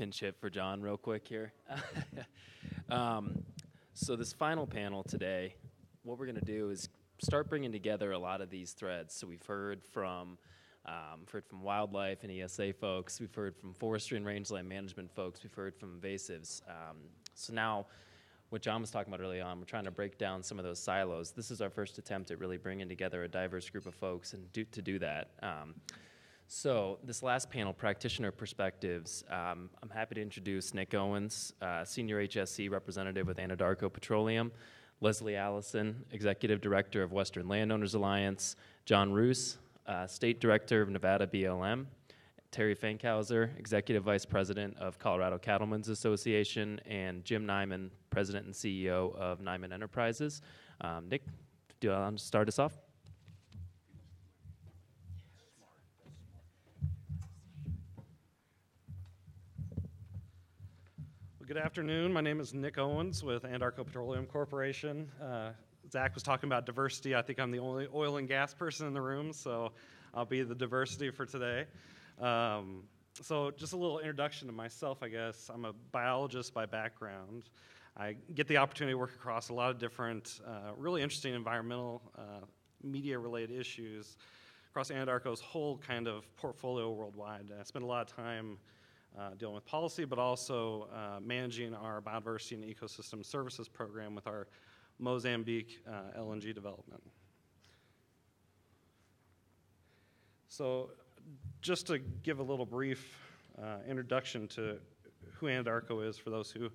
pinch hit for John real quick here. So this final panel today, what we're going to do is start bringing together a lot of these threads. So we've heard from wildlife and ESA folks. We've heard from forestry and rangeland management folks. We've heard from invasives. So now, what John was talking about early on, we're trying to break down some of those silos. This is our first attempt at really bringing together a diverse group of folks and to do that. So this last panel, Practitioner Perspectives, I'm happy to introduce Nick Owens, Senior HSC Representative with Anadarko Petroleum, Leslie Allison, Executive Director of Western Landowners Alliance, John Roos, State Director of Nevada BLM, Terry Fankhauser, Executive Vice President of Colorado Cattlemen's Association, and Jim Neiman, President and CEO of Neiman ENTERPRISES. Nick, do you want to start us off? Good afternoon. My name is Nick Owens with Anadarko Petroleum Corporation. Zach was talking about diversity. I think I'm the only oil and gas person in the room, so I'll be the diversity for today. So just a little introduction to myself, I guess. I'm a biologist by background. I get the opportunity to work across a lot of different, really interesting environmental, media-related issues across Anadarko's whole kind of portfolio worldwide. I spend a lot of time dealing with policy, but also managing our biodiversity and ecosystem services program with our Mozambique LNG development. So just to give a little brief introduction to who Anadarko is for those who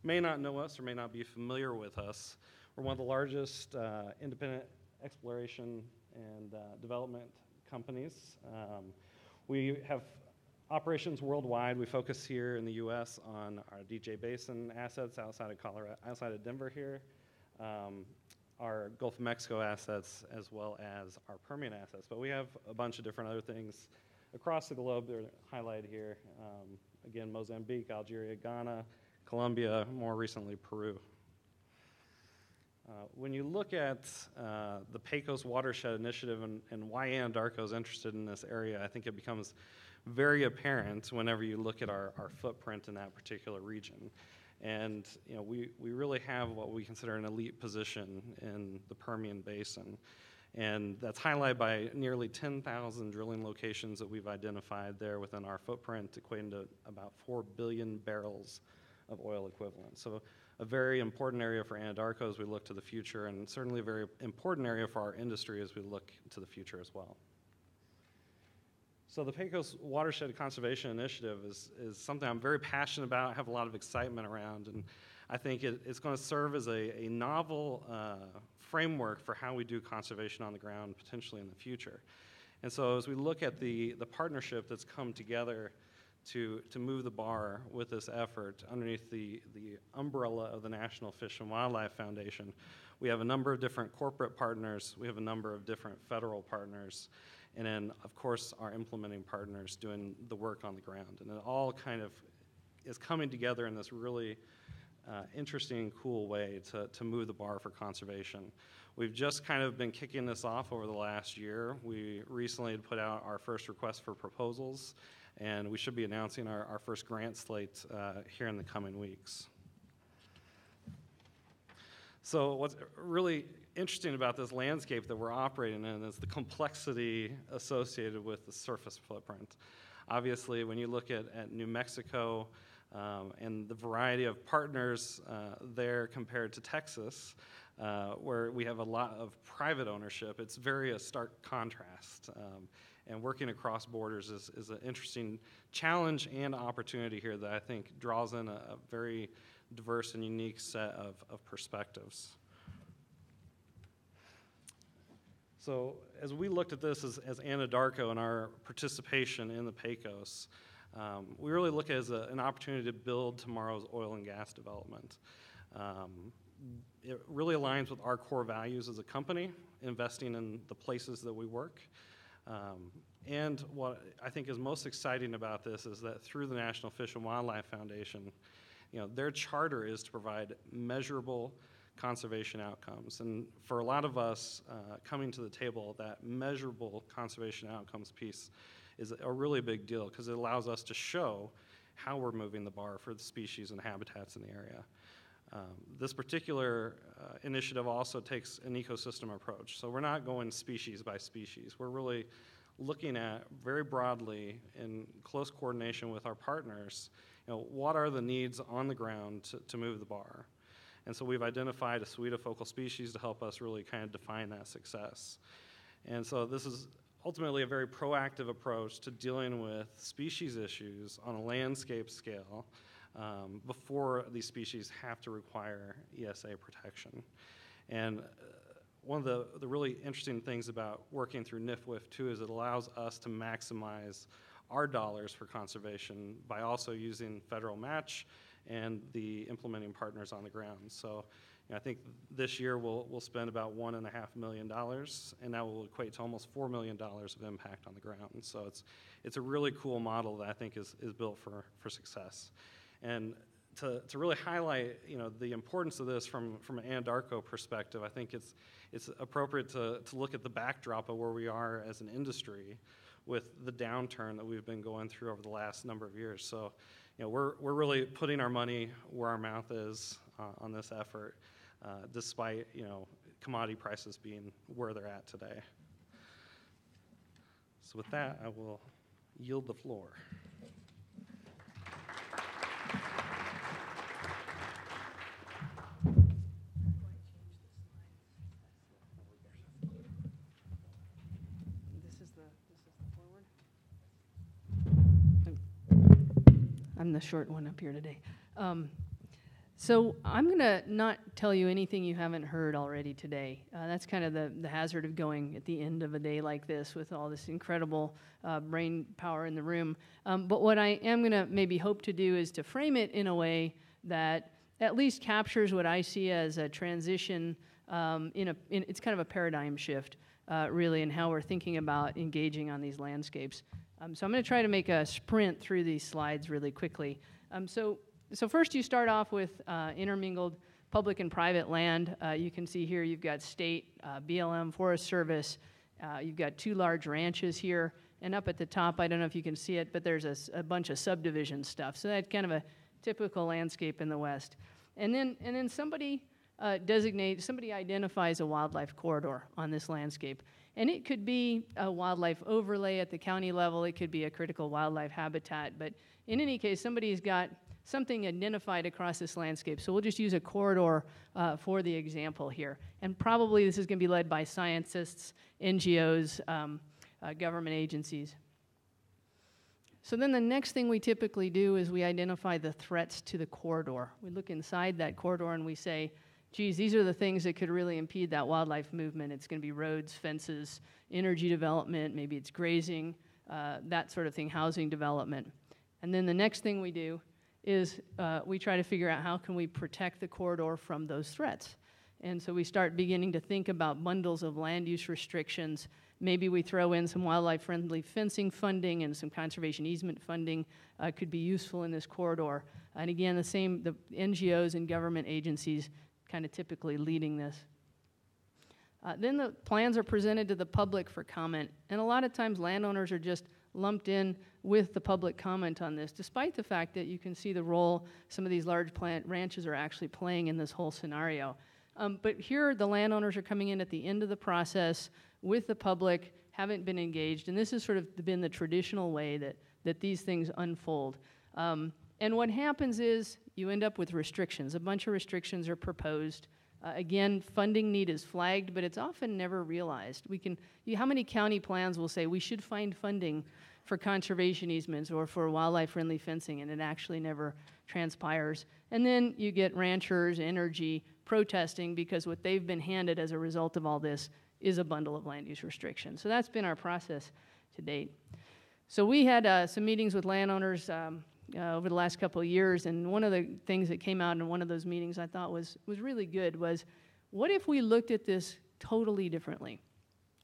may not know us or may not be familiar with us, we're one of the largest independent exploration and development companies. We have operations worldwide. We focus here in the U.S. on our DJ Basin assets outside of Colorado, outside of Denver here, our Gulf of Mexico assets, as well as our Permian assets. But we have a bunch of different other things across the globe that are highlighted here. Again, Mozambique, Algeria, Ghana, Colombia, more recently Peru. When you look at the Pecos Watershed Initiative and why Anadarko is interested in this area, I think it becomes very apparent whenever you look at our footprint in that particular region. And you know, we really have what we consider an elite position in the Permian Basin. And that's highlighted by nearly 10,000 drilling locations that we've identified there within our footprint, equating to about 4 billion barrels of oil equivalent. So a very important area for Anadarko as we look to the future, and certainly a very important area for our industry as we look to the future as well. So the Pecos Watershed Conservation Initiative is something I'm very passionate about, have a lot of excitement around, and I think it's going to serve as a novel framework for how we do conservation on the ground potentially in the future. And so as we look at the partnership that's come together to move the bar with this effort underneath the umbrella of the National Fish and Wildlife Foundation, we have a number of different corporate partners, we have a number of different federal partners, and then, of course, our implementing partners doing the work on the ground. And it all kind of is coming together in this really interesting and cool way to move the bar for conservation. We've just kind of been kicking this off over the last year. We recently had put out our first request for proposals, and we should be announcing our first grant slate here in the coming weeks. So what's really interesting about this landscape that we're operating in is the complexity associated with the surface footprint. Obviously, when you look at New Mexico and the variety of partners there compared to Texas, where we have a lot of private ownership, it's very a stark contrast. And working across borders is an interesting challenge and opportunity here that I think draws in a very diverse and unique set of perspectives. So as we looked at this as Anadarko and our participation in the Pecos, we really look at it as an opportunity to build tomorrow's oil and gas development. It really aligns with our core values as a company, investing in the places that we work. And what I think is most exciting about this is that through the National Fish and Wildlife Foundation, you know, their charter is to provide measurable conservation outcomes. And for a lot of us coming to the table, that measurable conservation outcomes piece is a really big deal because it allows us to show how we're moving the bar for the species and habitats in the area. This particular initiative also takes an ecosystem approach. So we're not going species by species. We're really looking at very broadly in close coordination with our partners, what are the needs on the ground to move the bar. And so we've identified a suite of focal species to help us really kind of define that success. And so this is ultimately a very proactive approach to dealing with species issues on a landscape scale before these species have to require ESA protection. And one of the really interesting things about working through NIFWIF too is it allows us to maximize our dollars for conservation by also using federal match and the implementing partners on the ground. So I think this year we'll spend about $1.5 million, and that will equate to almost $4 million of impact on the ground. And so it's a really cool model that I think is built for success. And to really highlight the importance of this from an Anadarko perspective, I think it's appropriate to look at the backdrop of where we are as an industry with the downturn that we've been going through over the last number of years. So we're really putting our money where our mouth is on this effort, despite commodity prices being where they're at today. So with that, I will yield the floor. I'm the short one up here today. So I'm going to not tell you anything you haven't heard already today. That's kind of the hazard of going at the end of a day like this with all this incredible brain power in the room. But what I am going to maybe hope to do is to frame it in a way that at least captures what I see as a transition. It's kind of a paradigm shift, really, in how we're thinking about engaging on these landscapes. So I'm going to try to make a sprint through these slides really quickly. So first you start off with intermingled public and private land. You can see here you've got state, BLM, Forest Service. You've got 2 large ranches here. And up at the top, I don't know if you can see it, but there's a bunch of subdivision stuff. So that's kind of a typical landscape in the West. And then somebody identifies a wildlife corridor on this landscape. And it could be a wildlife overlay at the county level. It could be a critical wildlife habitat. But in any case, somebody's got something identified across this landscape. So we'll just use a corridor for the example here. And probably this is going to be led by scientists, NGOs, government agencies. So then the next thing we typically do is we identify the threats to the corridor. We look inside that corridor and we say, geez, these are the things that could really impede that wildlife movement. It's going to be roads, fences, energy development, maybe it's grazing, that sort of thing, housing development. And then the next thing we do is we try to figure out how can we protect the corridor from those threats. And so we start beginning to think about bundles of land use restrictions. Maybe we throw in some wildlife-friendly fencing funding and some conservation easement funding could be useful in this corridor. And again, the NGOs and government agencies kind of typically leading this. Then the plans are presented to the public for comment, and a lot of times landowners are just lumped in with the public comment on this, despite the fact that you can see the role some of these large ranches are actually playing in this whole scenario. But here the landowners are coming in at the end of the process with the public, haven't been engaged, and this has sort of been the traditional way that these things unfold. And what happens is you end up with restrictions. A bunch of restrictions are proposed. Again, funding need is flagged, but it's often never realized. How many county plans will say we should find funding for conservation easements or for wildlife-friendly fencing, and it actually never transpires. And then you get ranchers, energy, protesting because what they've been handed as a result of all this is a bundle of land use restrictions. So that's been our process to date. So we had some meetings with landowners over the last couple of years, and one of the things that came out in one of those meetings I thought was really good was, what if we looked at this totally differently?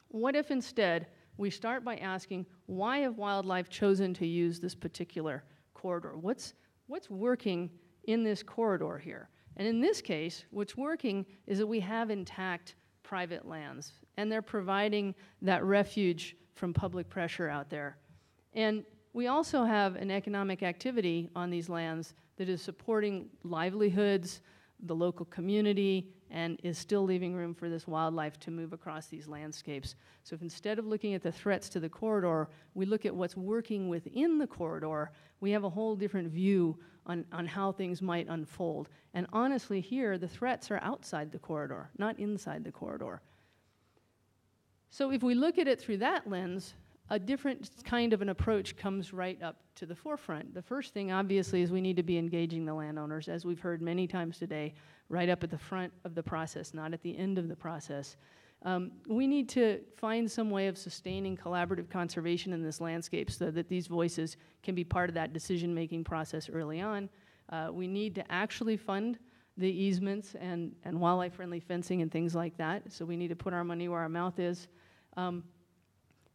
What if instead we start by asking, why have wildlife chosen to use this particular corridor? What's working in this corridor here? And in this case, what's working is that we have intact private lands, and they're providing that refuge from public pressure out there. And we also have an economic activity on these lands that is supporting livelihoods, the local community, and is still leaving room for this wildlife to move across these landscapes. So if instead of looking at the threats to the corridor, we look at what's working within the corridor, we have a whole different view on how things might unfold. And honestly, here, the threats are outside the corridor, not inside the corridor. So if we look at it through that lens, a different kind of an approach comes right up to the forefront. The first thing, obviously, is we need to be engaging the landowners, as we've heard many times today, right up at the front of the process, not at the end of the process. We need to find some way of sustaining collaborative conservation in this landscape so that these voices can be part of that decision-making process early on. We need to actually fund the easements and wildlife-friendly fencing and things like that, so we need to put our money where our mouth is.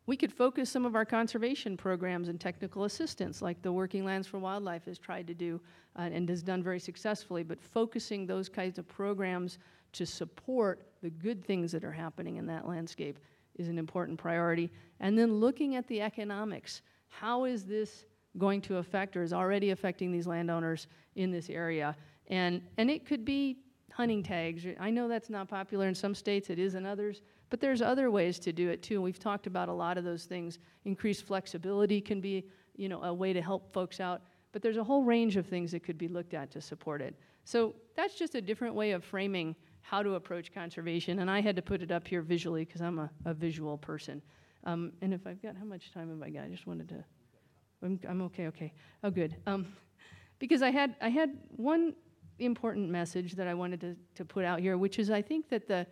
We could focus some of our conservation programs and technical assistance, like the Working Lands for Wildlife has tried to do and has done very successfully, but focusing those kinds of programs to support the good things that are happening in that landscape is an important priority. And then looking at the economics. How is this going to affect or is already affecting these landowners in this area? And it could be hunting tags. I know that's not popular in some states, it is in others. But there's other ways to do it too. We've talked about a lot of those things. Increased flexibility can be, a way to help folks out. But there's a whole range of things that could be looked at to support it. So that's just a different way of framing how to approach conservation. And I had to put it up here visually because I'm a visual person. And if I've got, how much time have I got? I just wanted to, I'm okay. Oh, good. Because I had one important message that I wanted to put out here, which is I think that the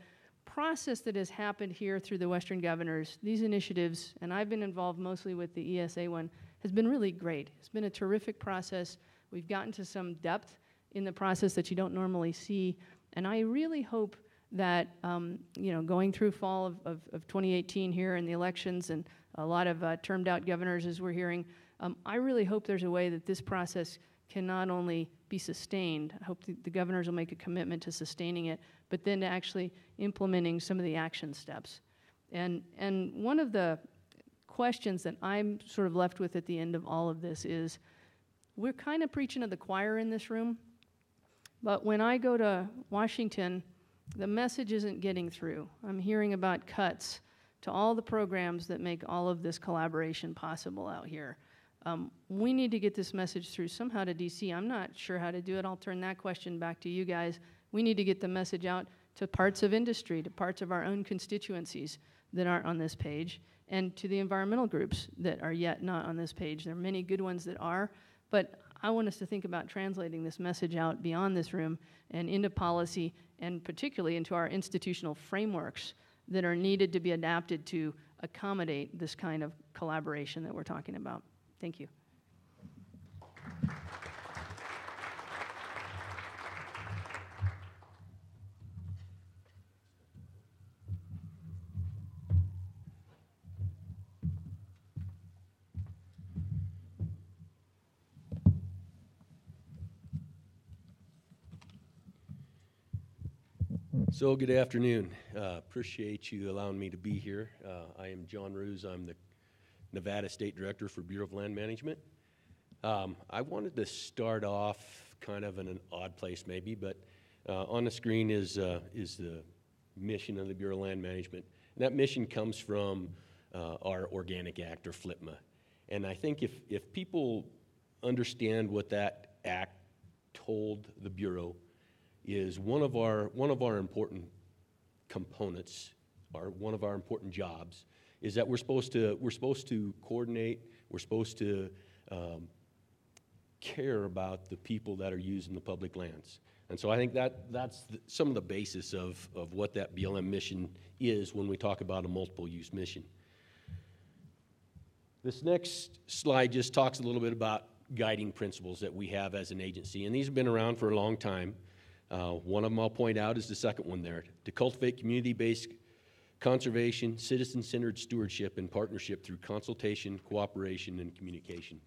process that has happened here through the Western governors, these initiatives, and I've been involved mostly with the ESA one, has been really great. It's been a terrific process. We've gotten to some depth in the process that you don't normally see, and I really hope that, going through fall of 2018 here and the elections and a lot of termed out governors as we're hearing, I really hope there's a way that this process can not only be sustained, I hope the governors will make a commitment to sustaining it, but then to actually implementing some of the action steps. And one of the questions that I'm sort of left with at the end of all of this is, we're kind of preaching to the choir in this room, but when I go to Washington, the message isn't getting through. I'm hearing about cuts to all the programs that make all of this collaboration possible out here. We need to get this message through somehow to DC. I'm not sure how to do it. I'll turn that question back to you guys. We need to get the message out to parts of industry, to parts of our own constituencies that aren't on this page, and to the environmental groups that are yet not on this page. There are many good ones that are, but I want us to think about translating this message out beyond this room and into policy, and particularly into our institutional frameworks that are needed to be adapted to accommodate this kind of collaboration that we're talking about. Thank you. So good afternoon. Appreciate you allowing me to be here. I am John Ruse. I'm the Nevada State Director for Bureau of Land Management. I wanted to start off kind of in an odd place maybe, but on the screen is the mission of the Bureau of Land Management. And that mission comes from our Organic Act, or FLPMA. And I think if people understand what that act told the Bureau, is one of our important components, one of our important jobs, is that we're supposed to coordinate, we're supposed to care about the people that are using the public lands. And so I think that's some of the basis of what that BLM mission is when we talk about a multiple use mission. This next slide just talks a little bit about guiding principles that we have as an agency, and these have been around for a long time. One of them I'll point out is the second one there, to cultivate community-based conservation, citizen-centered stewardship, and partnership through consultation, cooperation, and communication.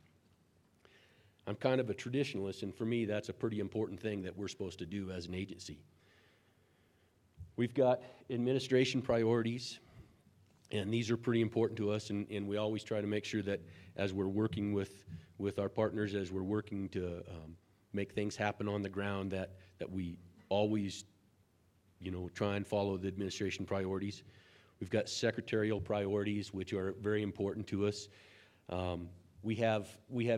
I'm kind of a traditionalist, and for me, that's a pretty important thing that we're supposed to do as an agency. We've got administration priorities, And these are pretty important to us, and we always try to make sure that as we're working with our partners, as we're working to make things happen on the ground, that we always, try and follow the administration priorities. We've got secretarial priorities, which are very important to us. We have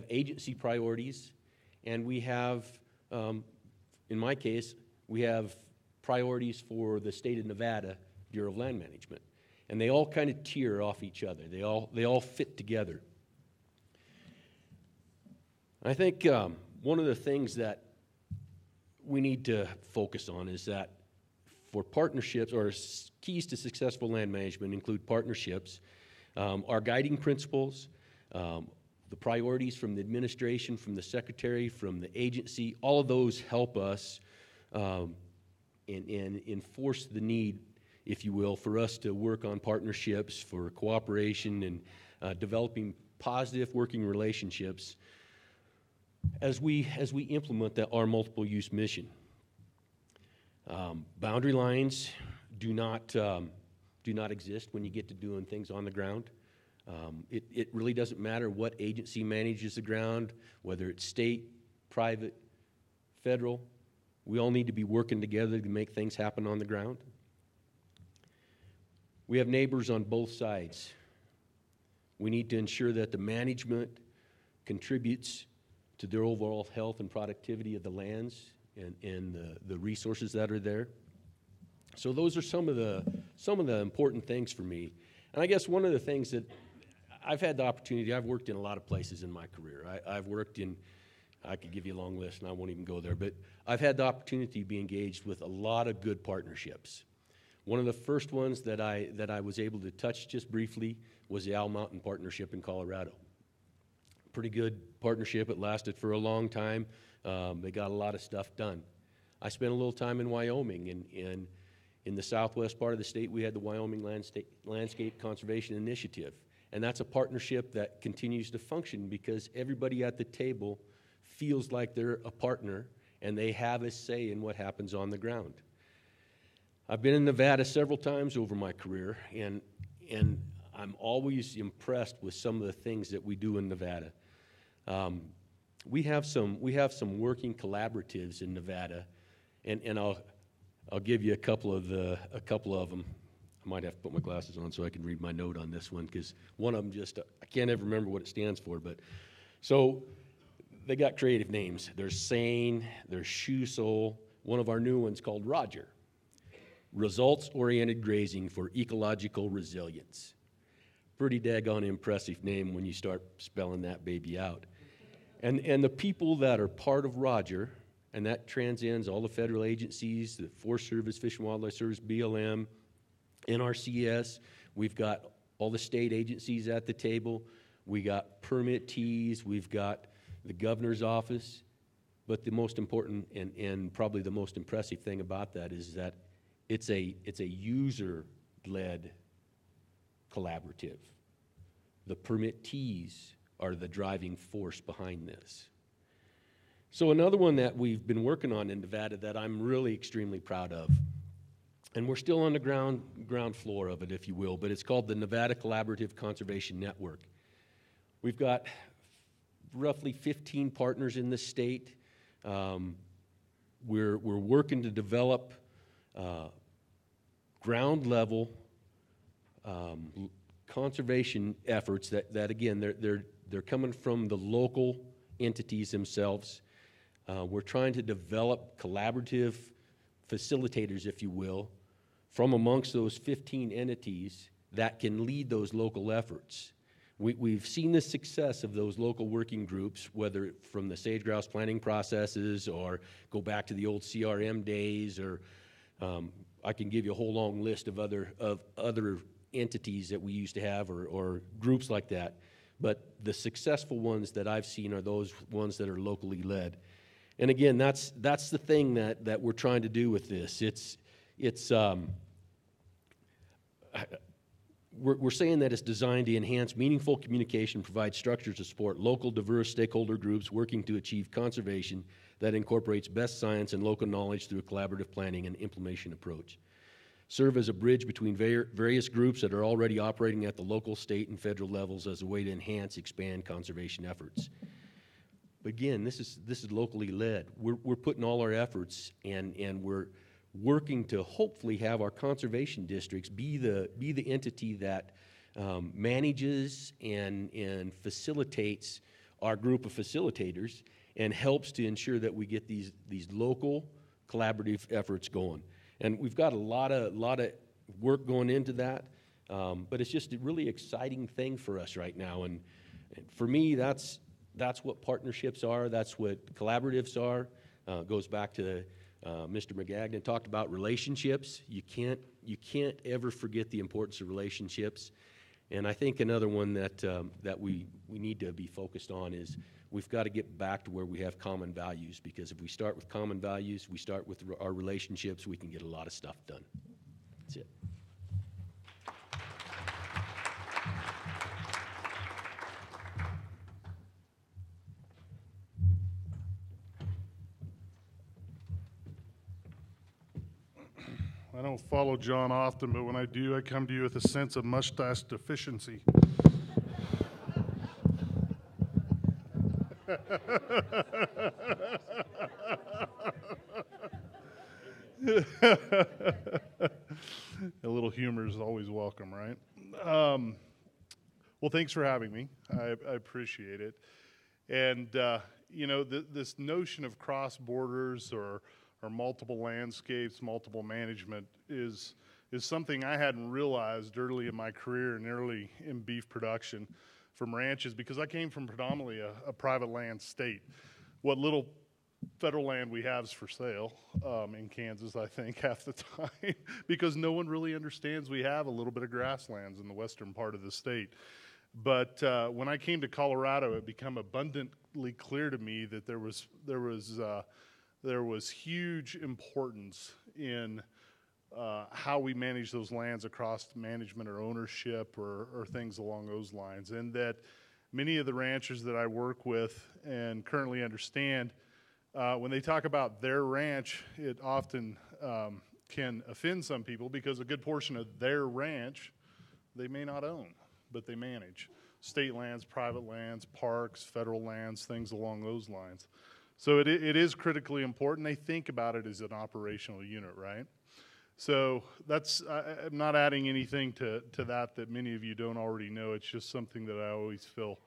agency priorities, and we have, in my case, we have priorities for the state of Nevada Bureau of Land Management. And they all kind of tier off each other. They all fit together. I think one of the things that we need to focus on is that for partnerships, or keys to successful land management include partnerships, our guiding principles, the priorities from the administration, from the secretary, from the agency, all of those help us and enforce the need, if you will, for us to work on partnerships, for cooperation, and developing positive working relationships as we implement our multiple use mission. Boundary lines do not exist when you get to doing things on the ground. It really doesn't matter what agency manages the ground, whether it's state, private, federal. We all need to be working together to make things happen on the ground. We have neighbors on both sides. We need to ensure that the management contributes to their overall health and productivity of the lands and the resources that are there. So those are some of the important things for me. And I guess one of the things that I've had the opportunity, I've worked in a lot of places in my career. I've worked in, I could give you a long list and I won't even go there, but I've had the opportunity to be engaged with a lot of good partnerships. One of the first ones that I was able to touch just briefly was the Owl Mountain Partnership in Colorado. Pretty good partnership. It lasted for a long time. They got a lot of stuff done. I spent a little time in Wyoming, and in the southwest part of the state, we had the Wyoming Landscape Conservation Initiative. And that's a partnership that continues to function because everybody at the table feels like they're a partner and they have a say in what happens on the ground. I've been in Nevada several times over my career, and I'm always impressed with some of the things that we do in Nevada. We have some working collaboratives in Nevada, and I'll give you a couple of them. I might have to put my glasses on so I can read my note on this one, because one of them I can't ever remember what it stands for, but so they got creative names. There's Sane, there's Shoe Sole, one of our new ones called Roger. Results-oriented grazing for ecological resilience. Pretty daggone impressive name when you start spelling that baby out. And the people that are part of Roger, and that transcends all the federal agencies, the Forest Service, Fish and Wildlife Service, BLM, NRCS, we've got all the state agencies at the table, we got permittees, we've got the governor's office, but the most important and probably the most impressive thing about that is that it's a user-led collaborative. The permittees are the driving force behind this. So another one that we've been working on in Nevada that I'm really extremely proud of, and we're still on the ground floor of it, if you will, but it's called the Nevada Collaborative Conservation Network. We've got roughly 15 partners in the state. We're working to develop ground level conservation efforts that again, they're coming from the local entities themselves. We're trying to develop collaborative facilitators, if you will, from amongst those 15 entities that can lead those local efforts. We've seen the success of those local working groups, whether from the sage-grouse planning processes or go back to the old CRM days, or I can give you a whole long list of other entities that we used to have or groups like that. But the successful ones that I've seen are those ones that are locally led. And again, that's the thing that we're trying to do with this. We're saying that it's designed to enhance meaningful communication, provide structures to support local diverse stakeholder groups working to achieve conservation that incorporates best science and local knowledge through a collaborative planning and implementation approach. serve as a bridge between various groups that are already operating at the local, state, and federal levels as a way to enhance, expand conservation efforts. But again, this is locally led. We're putting all our efforts, and we're working to hopefully have our conservation districts be the entity that manages and facilitates our group of facilitators and helps to ensure that we get these local collaborative efforts going. And we've got a lot of work going into that, but it's just a really exciting thing for us right now. And for me, that's what partnerships are. That's what collaboratives are. Goes back to Mr. McGagnon talked about relationships. You can't ever forget the importance of relationships. And I think another one that we need to be focused on is we've got to get back to where we have common values, because if we start with common values, we start with our relationships, we can get a lot of stuff done. That's it. I don't follow John often, but when I do, I come to you with a sense of mustache deficiency. A little humor is always welcome, right? Well, thanks for having me. I appreciate it. And, this notion of cross borders or multiple landscapes, multiple management is something I hadn't realized early in my career and early in beef production from ranches, because I came from predominantly a private land state. What little federal land we have is for sale in Kansas, I think, half the time, because no one really understands we have a little bit of grasslands in the western part of the state. But when I came to Colorado, it became abundantly clear to me that there was huge importance in how we manage those lands across management or ownership or things along those lines. And that many of the ranchers that I work with and currently understand, when they talk about their ranch, it often can offend some people, because a good portion of their ranch they may not own, but they manage. State lands, private lands, parks, federal lands, things along those lines. So it is critically important. They think about it as an operational unit, right? So I'm not adding anything to that many of you don't already know. It's just something that I always feel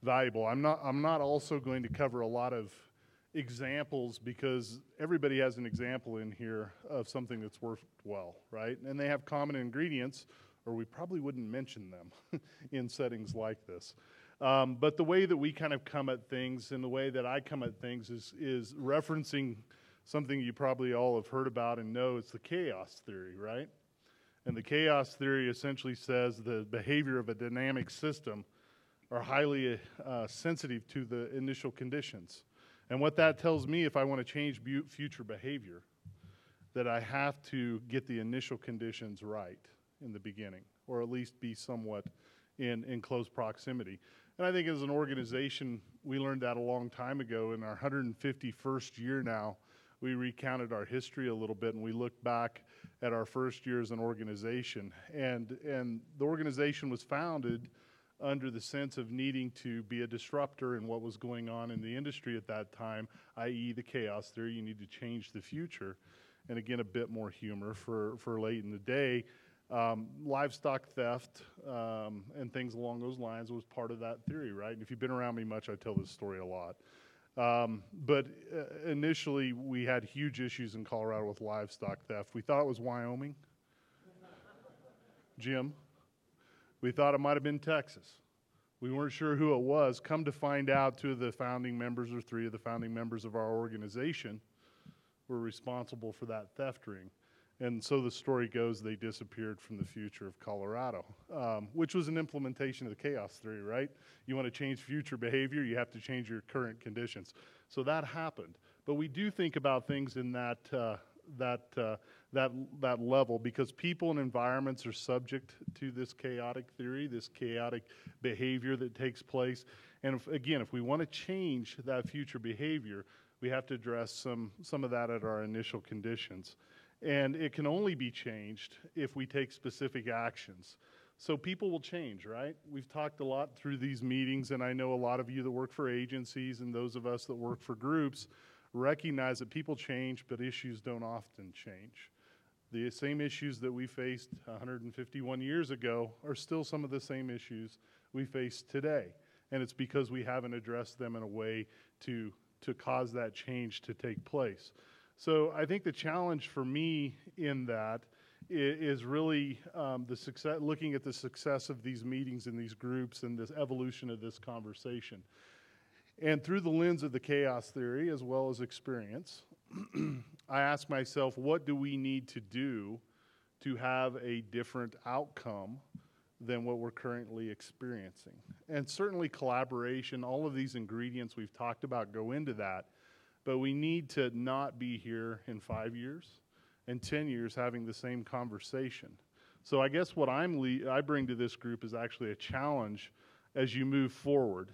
valuable. I'm not also going to cover a lot of examples, because everybody has an example in here of something that's worked well, right? And they have common ingredients, or we probably wouldn't mention them in settings like this. But the way that we kind of come at things, and the way that I come at things, is referencing something you probably all have heard about and know. It's the chaos theory, right? And the chaos theory essentially says the behavior of a dynamic system are highly sensitive to the initial conditions. And what that tells me, if I want to change future behavior, that I have to get the initial conditions right in the beginning, or at least be somewhat in close proximity. And I think as an organization, we learned that a long time ago. In our 151st year now, we recounted our history a little bit, and we looked back at our first year as an organization. And the organization was founded under the sense of needing to be a disruptor in what was going on in the industry at that time, i.e. the chaos theory. You need to change the future. And again, a bit more humor for late in the day. Livestock theft and things along those lines was part of that theory, right? And if you've been around me much, I tell this story a lot. But initially, we had huge issues in Colorado with livestock theft. We thought it was Wyoming. Jim. We thought it might have been Texas. We weren't sure who it was. Come to find out, 2 of the founding members, or 3 of the founding members of our organization, were responsible for that theft ring. And so the story goes, they disappeared from the future of Colorado, which was an implementation of the chaos theory, right? You want to change future behavior, you have to change your current conditions. So that happened. But we do think about things in that level, because people and environments are subject to this chaotic theory, this chaotic behavior that takes place. And if we want to change that future behavior, we have to address some of that at our initial conditions. And it can only be changed if we take specific actions. So people will change, right? We've talked a lot through these meetings, and I know a lot of you that work for agencies and those of us that work for groups recognize that people change, but issues don't often change. The same issues that we faced 151 years ago are still some of the same issues we face today. And it's because we haven't addressed them in a way to cause that change to take place. So I think the challenge for me in that is really looking at the success of these meetings and these groups and this evolution of this conversation. And through the lens of the chaos theory as well as experience, I ask myself, what do we need to do to have a different outcome than what we're currently experiencing? And certainly collaboration, all of these ingredients we've talked about go into that, but we need to not be here in 5 years and 10 years having the same conversation. So I guess what I bring to this group is actually a challenge as you move forward.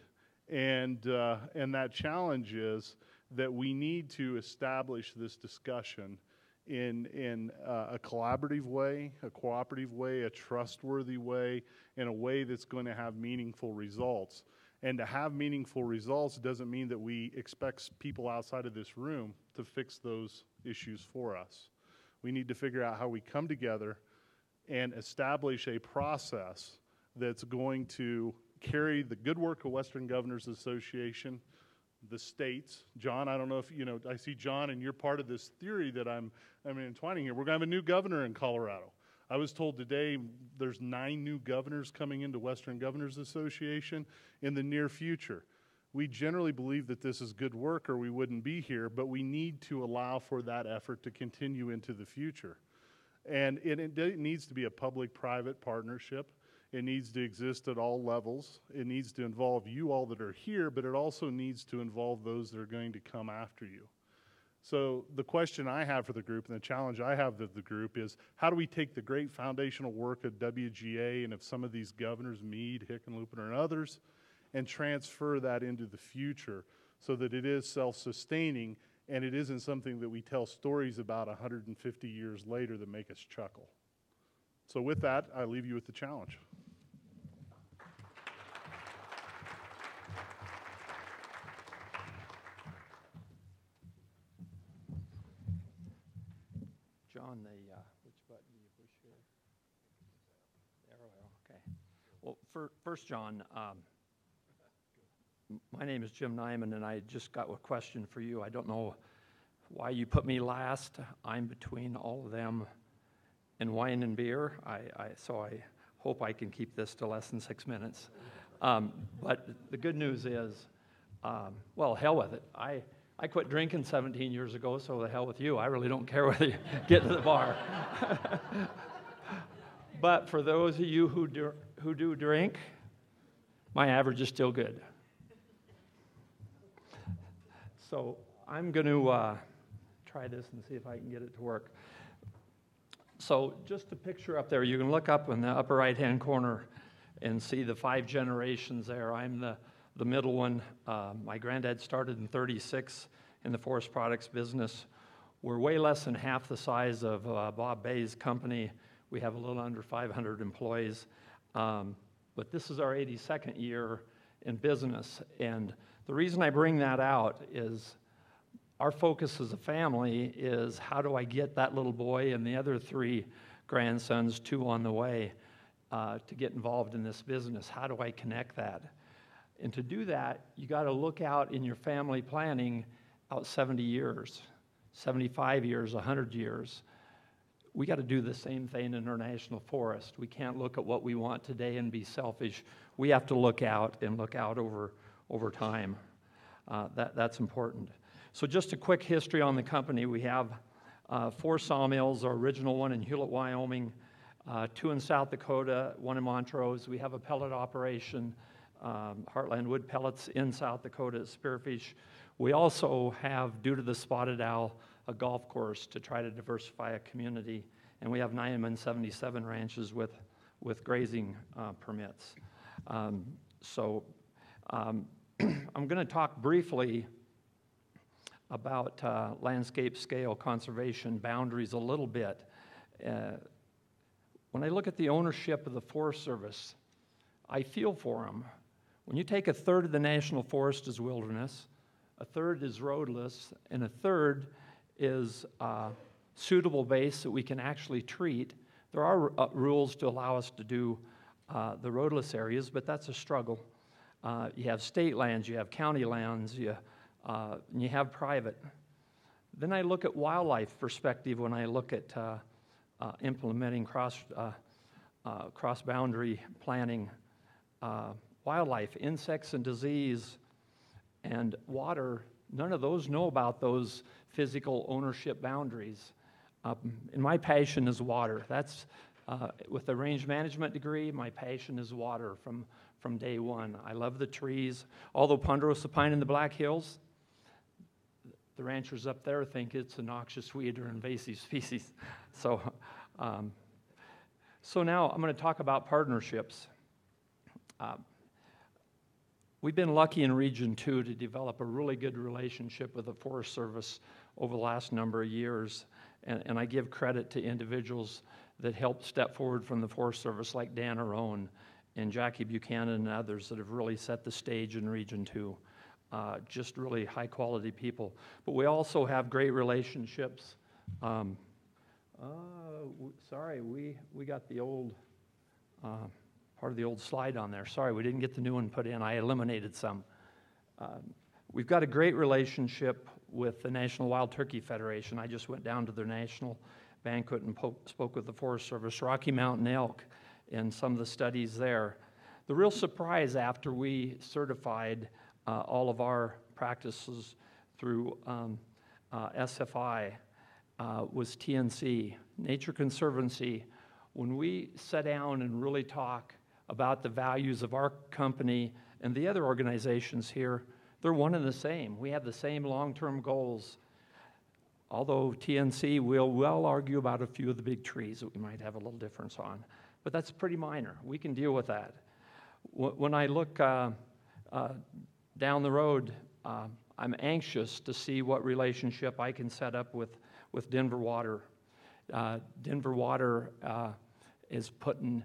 And that challenge is that we need to establish this discussion in a collaborative way, a cooperative way, a trustworthy way, in a way that's going to have meaningful results. And to have meaningful results doesn't mean that we expect people outside of this room to fix those issues for us. We need to figure out how we come together and establish a process that's going to carry the good work of Western Governors Association, the states. John, I don't know if, I see John, and you're part of this theory that I'm entwining here. We're going to have a new governor in Colorado. I was told today there's 9 new governors coming into Western Governors Association in the near future. We generally believe that this is good work or we wouldn't be here, but we need to allow for that effort to continue into the future. And it needs to be a public-private partnership. It needs to exist at all levels. It needs to involve you all that are here, but it also needs to involve those that are going to come after you. So the question I have for the group and the challenge I have with the group is, how do we take the great foundational work of WGA and of some of these governors, Meade, Hickenlooper, and others, and transfer that into the future so that it is self-sustaining and it isn't something that we tell stories about 150 years later that make us chuckle. So with that, I leave you with the challenge. John, which button do you push here? Arrow, okay. Well, first, John, my name is Jim Neiman, and I just got a question for you. I don't know why you put me last. I'm between all of them and wine and beer, so I hope I can keep this to less than 6 minutes. But the good news is, well, hell with it. I quit drinking 17 years ago, so the hell with you. I really don't care whether you get to the bar. But for those of you who do drink, my average is still good. So I'm going to try this and see if I can get it to work. So just a picture up there, you can look up in the upper right-hand corner and see the 5 generations there. I'm the middle one. My granddad started in '36 in the forest products business. We're way less than half the size of Bob Bay's company. We have a little under 500 employees. But this is our 82nd year in business. And the reason I bring that out is our focus as a family is, how do I get that little boy and the other 3 grandsons, 2 on the way, to get involved in this business? How do I connect that? And to do that, you got to look out in your family planning out 70 years, 75 years, 100 years. We got to do the same thing in our national forest. We can't look at what we want today and be selfish. We have to look out and look out over time. That's important. So just a quick history on the company. We have 4 sawmills, our original one in Hewlett, Wyoming, 2 in South Dakota, 1 in Montrose. We have a pellet operation, Heartland Wood Pellets in South Dakota at Spearfish. We also have, due to the spotted owl, a golf course to try to diversify a community. And we have 977 ranches with grazing permits. I'm going to talk briefly about landscape scale conservation boundaries a little bit. When I look at the ownership of the Forest Service, I feel for them. When you take a third of the national forest as wilderness, a third is roadless, and a third is suitable base that we can actually treat, there are rules to allow us to do the roadless areas, but that's a struggle. You have state lands, you have county lands, you have private. Then I look at wildlife perspective when I look at implementing cross-boundary planning. Wildlife, insects and disease, and water, none of those know about those physical ownership boundaries. And my passion is water. That's, with a range management degree, my passion is water from day one. I love the trees. Although ponderosa pine in the Black Hills, the ranchers up there think it's a noxious weed or invasive species. So now I'm going to talk about partnerships. We've been lucky in Region 2 to develop a really good relationship with the Forest Service over the last number of years, and I give credit to individuals that helped step forward from the Forest Service like Dan Arone and Jackie Buchanan and others that have really set the stage in Region 2. Just really high-quality people. But we also have great relationships. Sorry, we got the old... part of the old slide on there. Sorry, we didn't get the new one put in. I eliminated some. We've got a great relationship with the National Wild Turkey Federation. I just went down to their national banquet and spoke with the Forest Service, Rocky Mountain elk, and some of the studies there. The real surprise after we certified all of our practices through SFI was TNC, Nature Conservancy. When we sat down and really talk about the values of our company and the other organizations here, they're one and the same. We have the same long-term goals. Although TNC will well argue about a few of the big trees that we might have a little difference on. But that's pretty minor. We can deal with that. When I look down the road, I'm anxious to see what relationship I can set up with Denver Water. Denver Water is putting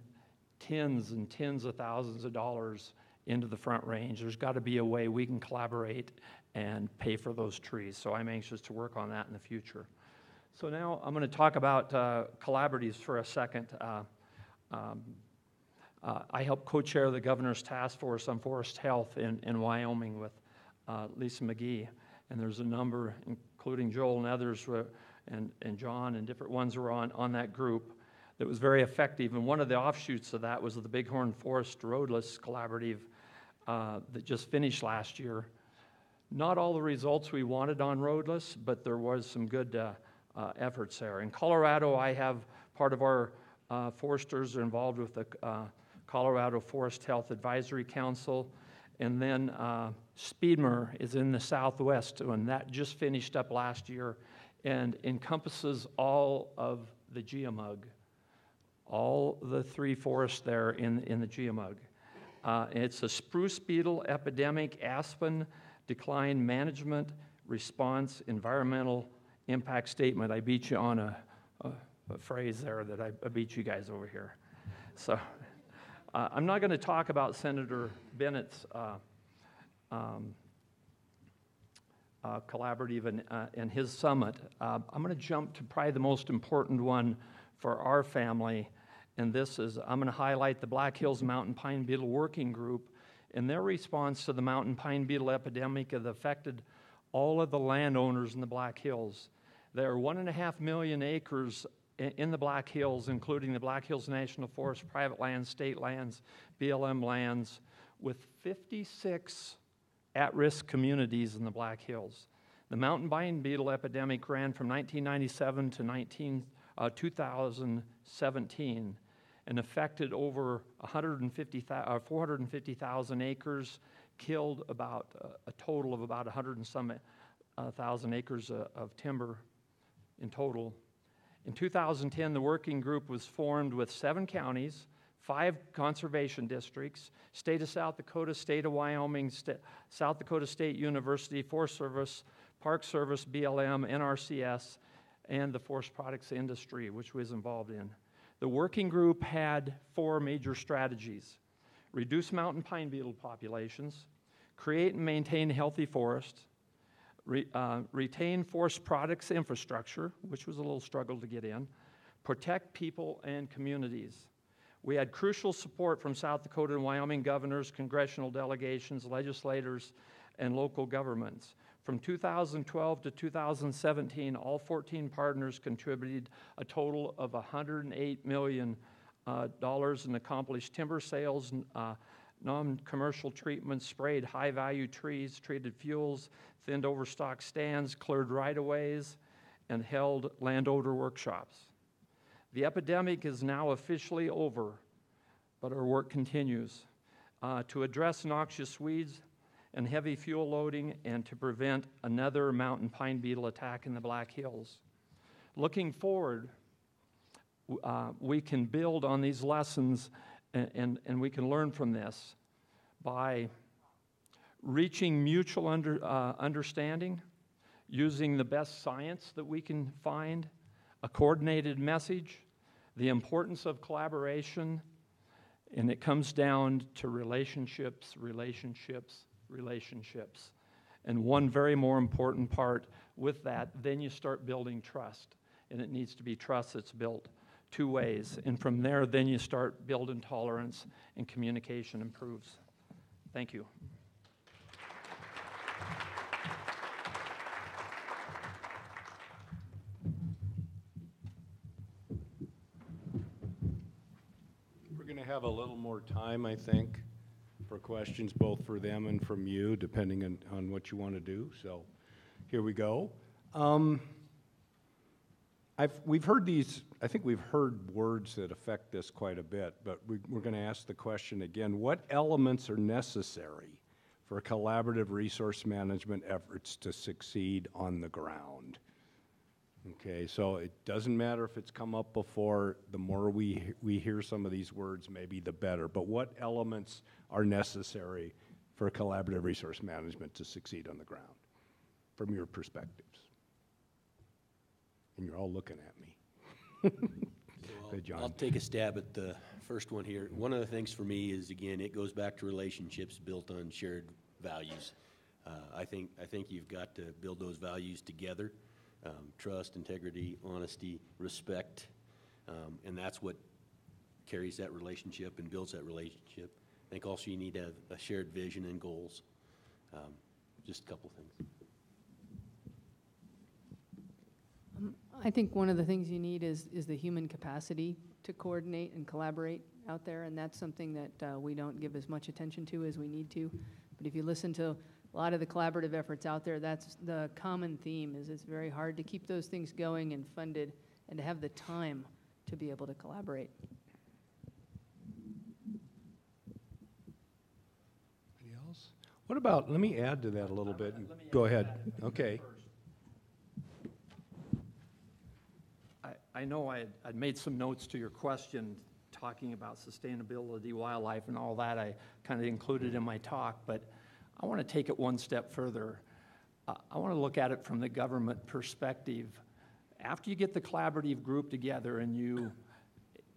tens and tens of thousands of dollars into the Front Range. There's got to be a way we can collaborate and pay for those trees. So I'm anxious to work on that in the future. So now I'm going to talk about collaboratives for a second. I help co-chair the Governor's Task Force on Forest Health in Wyoming with Lisa McGee. And there's a number, including Joel and others, and John and different ones were on that group that was very effective. And one of the offshoots of that was the Bighorn Forest Roadless Collaborative that just finished last year. Not all the results we wanted on roadless, but there was some good efforts there. In Colorado, I have part of our foresters are involved with the Colorado Forest Health Advisory Council. And then Speedmer is in the Southwest, and that just finished up last year and encompasses all of the geomug, all the three forests there in the geomug. It's a spruce beetle epidemic, aspen decline management, response, environmental impact statement. I beat you on a phrase there that I beat you guys over here. So I'm not going to talk about Senator Bennett's collaborative and his summit. I'm going to jump to probably the most important one for our family, and this is, I'm going to highlight the Black Hills Mountain Pine Beetle Working Group and their response to the mountain pine beetle epidemic that affected all of the landowners in the Black Hills. There are 1.5 million acres in the Black Hills, including the Black Hills National Forest, private lands, state lands, BLM lands, with 56 at-risk communities in the Black Hills. The mountain pine beetle epidemic ran from 1997 to 2017 and affected over 450,000 acres, killed about a total of about 100 and some thousand acres of timber in total. In 2010, the working group was formed with 7 counties, 5 conservation districts, state of South Dakota, state of Wyoming, South Dakota State University, Forest Service, Park Service, BLM, NRCS, and the forest products industry, which was involved in. The working group had 4 major strategies: reduce mountain pine beetle populations, create and maintain healthy forests, retain forest products infrastructure, which was a little struggle to get in, protect people and communities. We had crucial support from South Dakota and Wyoming governors, congressional delegations, legislators, and local governments. From 2012 to 2017, all 14 partners contributed a total of $108 million in accomplished timber sales, non-commercial treatments, sprayed high-value trees, treated fuels, thinned overstock stands, cleared right-of-ways, and held landowner workshops. The epidemic is now officially over, but our work continues to address noxious weeds and heavy fuel loading and to prevent another mountain pine beetle attack in the Black Hills. Looking forward, we can build on these lessons and we can learn from this by reaching mutual understanding, using the best science that we can find, a coordinated message, the importance of collaboration, and it comes down to relationships. And one very more important part with that, then you start building trust. And it needs to be trust that's built 2 ways. And from there, then you start building tolerance and communication improves. Thank you. We're going to have a little more time, I think, for questions, both for them and from you, depending on what you want to do. So here we go. We've heard these, I think we've heard words that affect this quite a bit, but we're going to ask the question again. What elements are necessary for collaborative resource management efforts to succeed on the ground? Okay, so it doesn't matter if it's come up before. The more we hear some of these words, maybe the better. But what elements are necessary for collaborative resource management to succeed on the ground, from your perspectives? And you're all looking at me. Good, John. I'll take a stab at the first one here. One of the things for me is, again, it goes back to relationships built on shared values. I think you've got to build those values together. Trust, integrity, honesty, respect, and that's what carries that relationship and builds that relationship. I think also you need to have a shared vision and goals. Just a couple things. I think one of the things you need is the human capacity to coordinate and collaborate out there, and that's something that we don't give as much attention to as we need to. But if you listen to a lot of the collaborative efforts out there, that's the common theme, is it's very hard to keep those things going and funded and to have the time to be able to collaborate. Anybody else? What about, let me add to that a little bit. Go ahead. Okay. I know I'd made some notes to your question talking about sustainability, wildlife, and all that. I kind of included in my talk, but I want to take it one step further. I want to look at it from the government perspective. After you get the collaborative group together and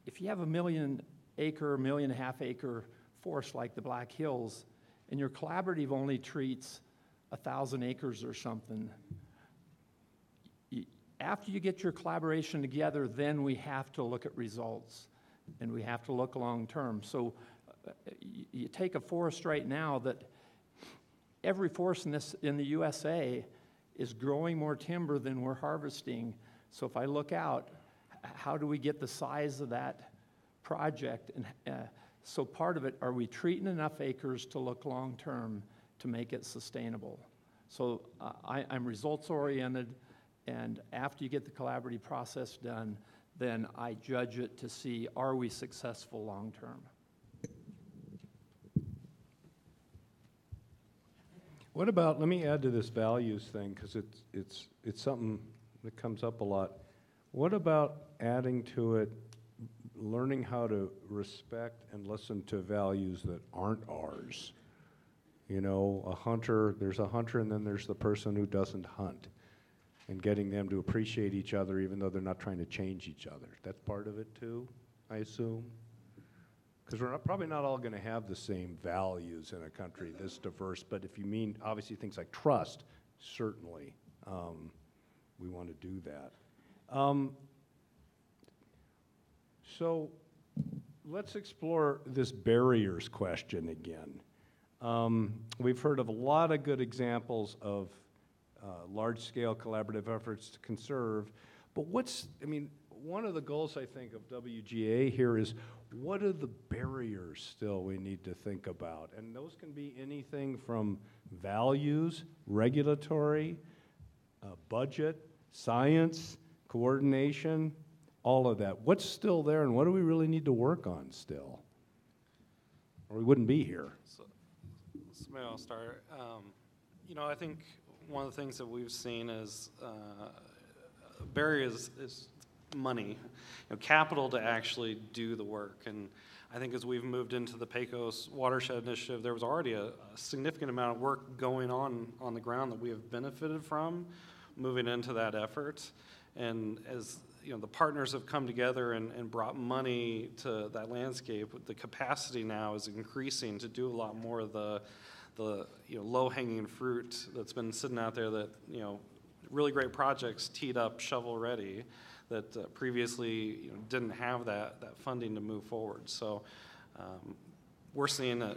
if you have a 1 million acre, 1.5 million acre forest like the Black Hills, and your collaborative only treats 1,000 acres or something, after you get your collaboration together, then we have to look at results, and we have to look long term. So you take a forest right now that every forest in the USA is growing more timber than we're harvesting. So if I look out, how do we get the size of that project? And so part of it, are we treating enough acres to look long term to make it sustainable? So I'm results oriented. And after you get the collaborative process done, then I judge it to see, are we successful long term? What about, let me add to this values thing, because it's something that comes up a lot. What about adding to it, learning how to respect and listen to values that aren't ours? You know, there's a hunter and then there's the person who doesn't hunt. And getting them to appreciate each other even though they're not trying to change each other. That's part of it too, I assume? Because we're probably not all going to have the same values in a country this diverse, but if you mean obviously things like trust, certainly we want to do that. So let's explore this barriers question again. We've heard of a lot of good examples of large-scale collaborative efforts to conserve, but one of the goals, I think, of WGA here is what are the barriers still we need to think about? And those can be anything from values, regulatory, budget, science, coordination, all of that. What's still there and what do we really need to work on still? Or we wouldn't be here. So maybe I'll start. I think one of the things that we've seen is barriers is money, capital to actually do the work. And I think as we've moved into the Pecos Watershed Initiative, there was already a significant amount of work going on the ground that we have benefited from moving into that effort. And as the partners have come together and brought money to that landscape, the capacity now is increasing to do a lot more of the low-hanging fruit that's been sitting out there that, really great projects teed up, shovel-ready, that previously didn't have that funding to move forward. So we're seeing that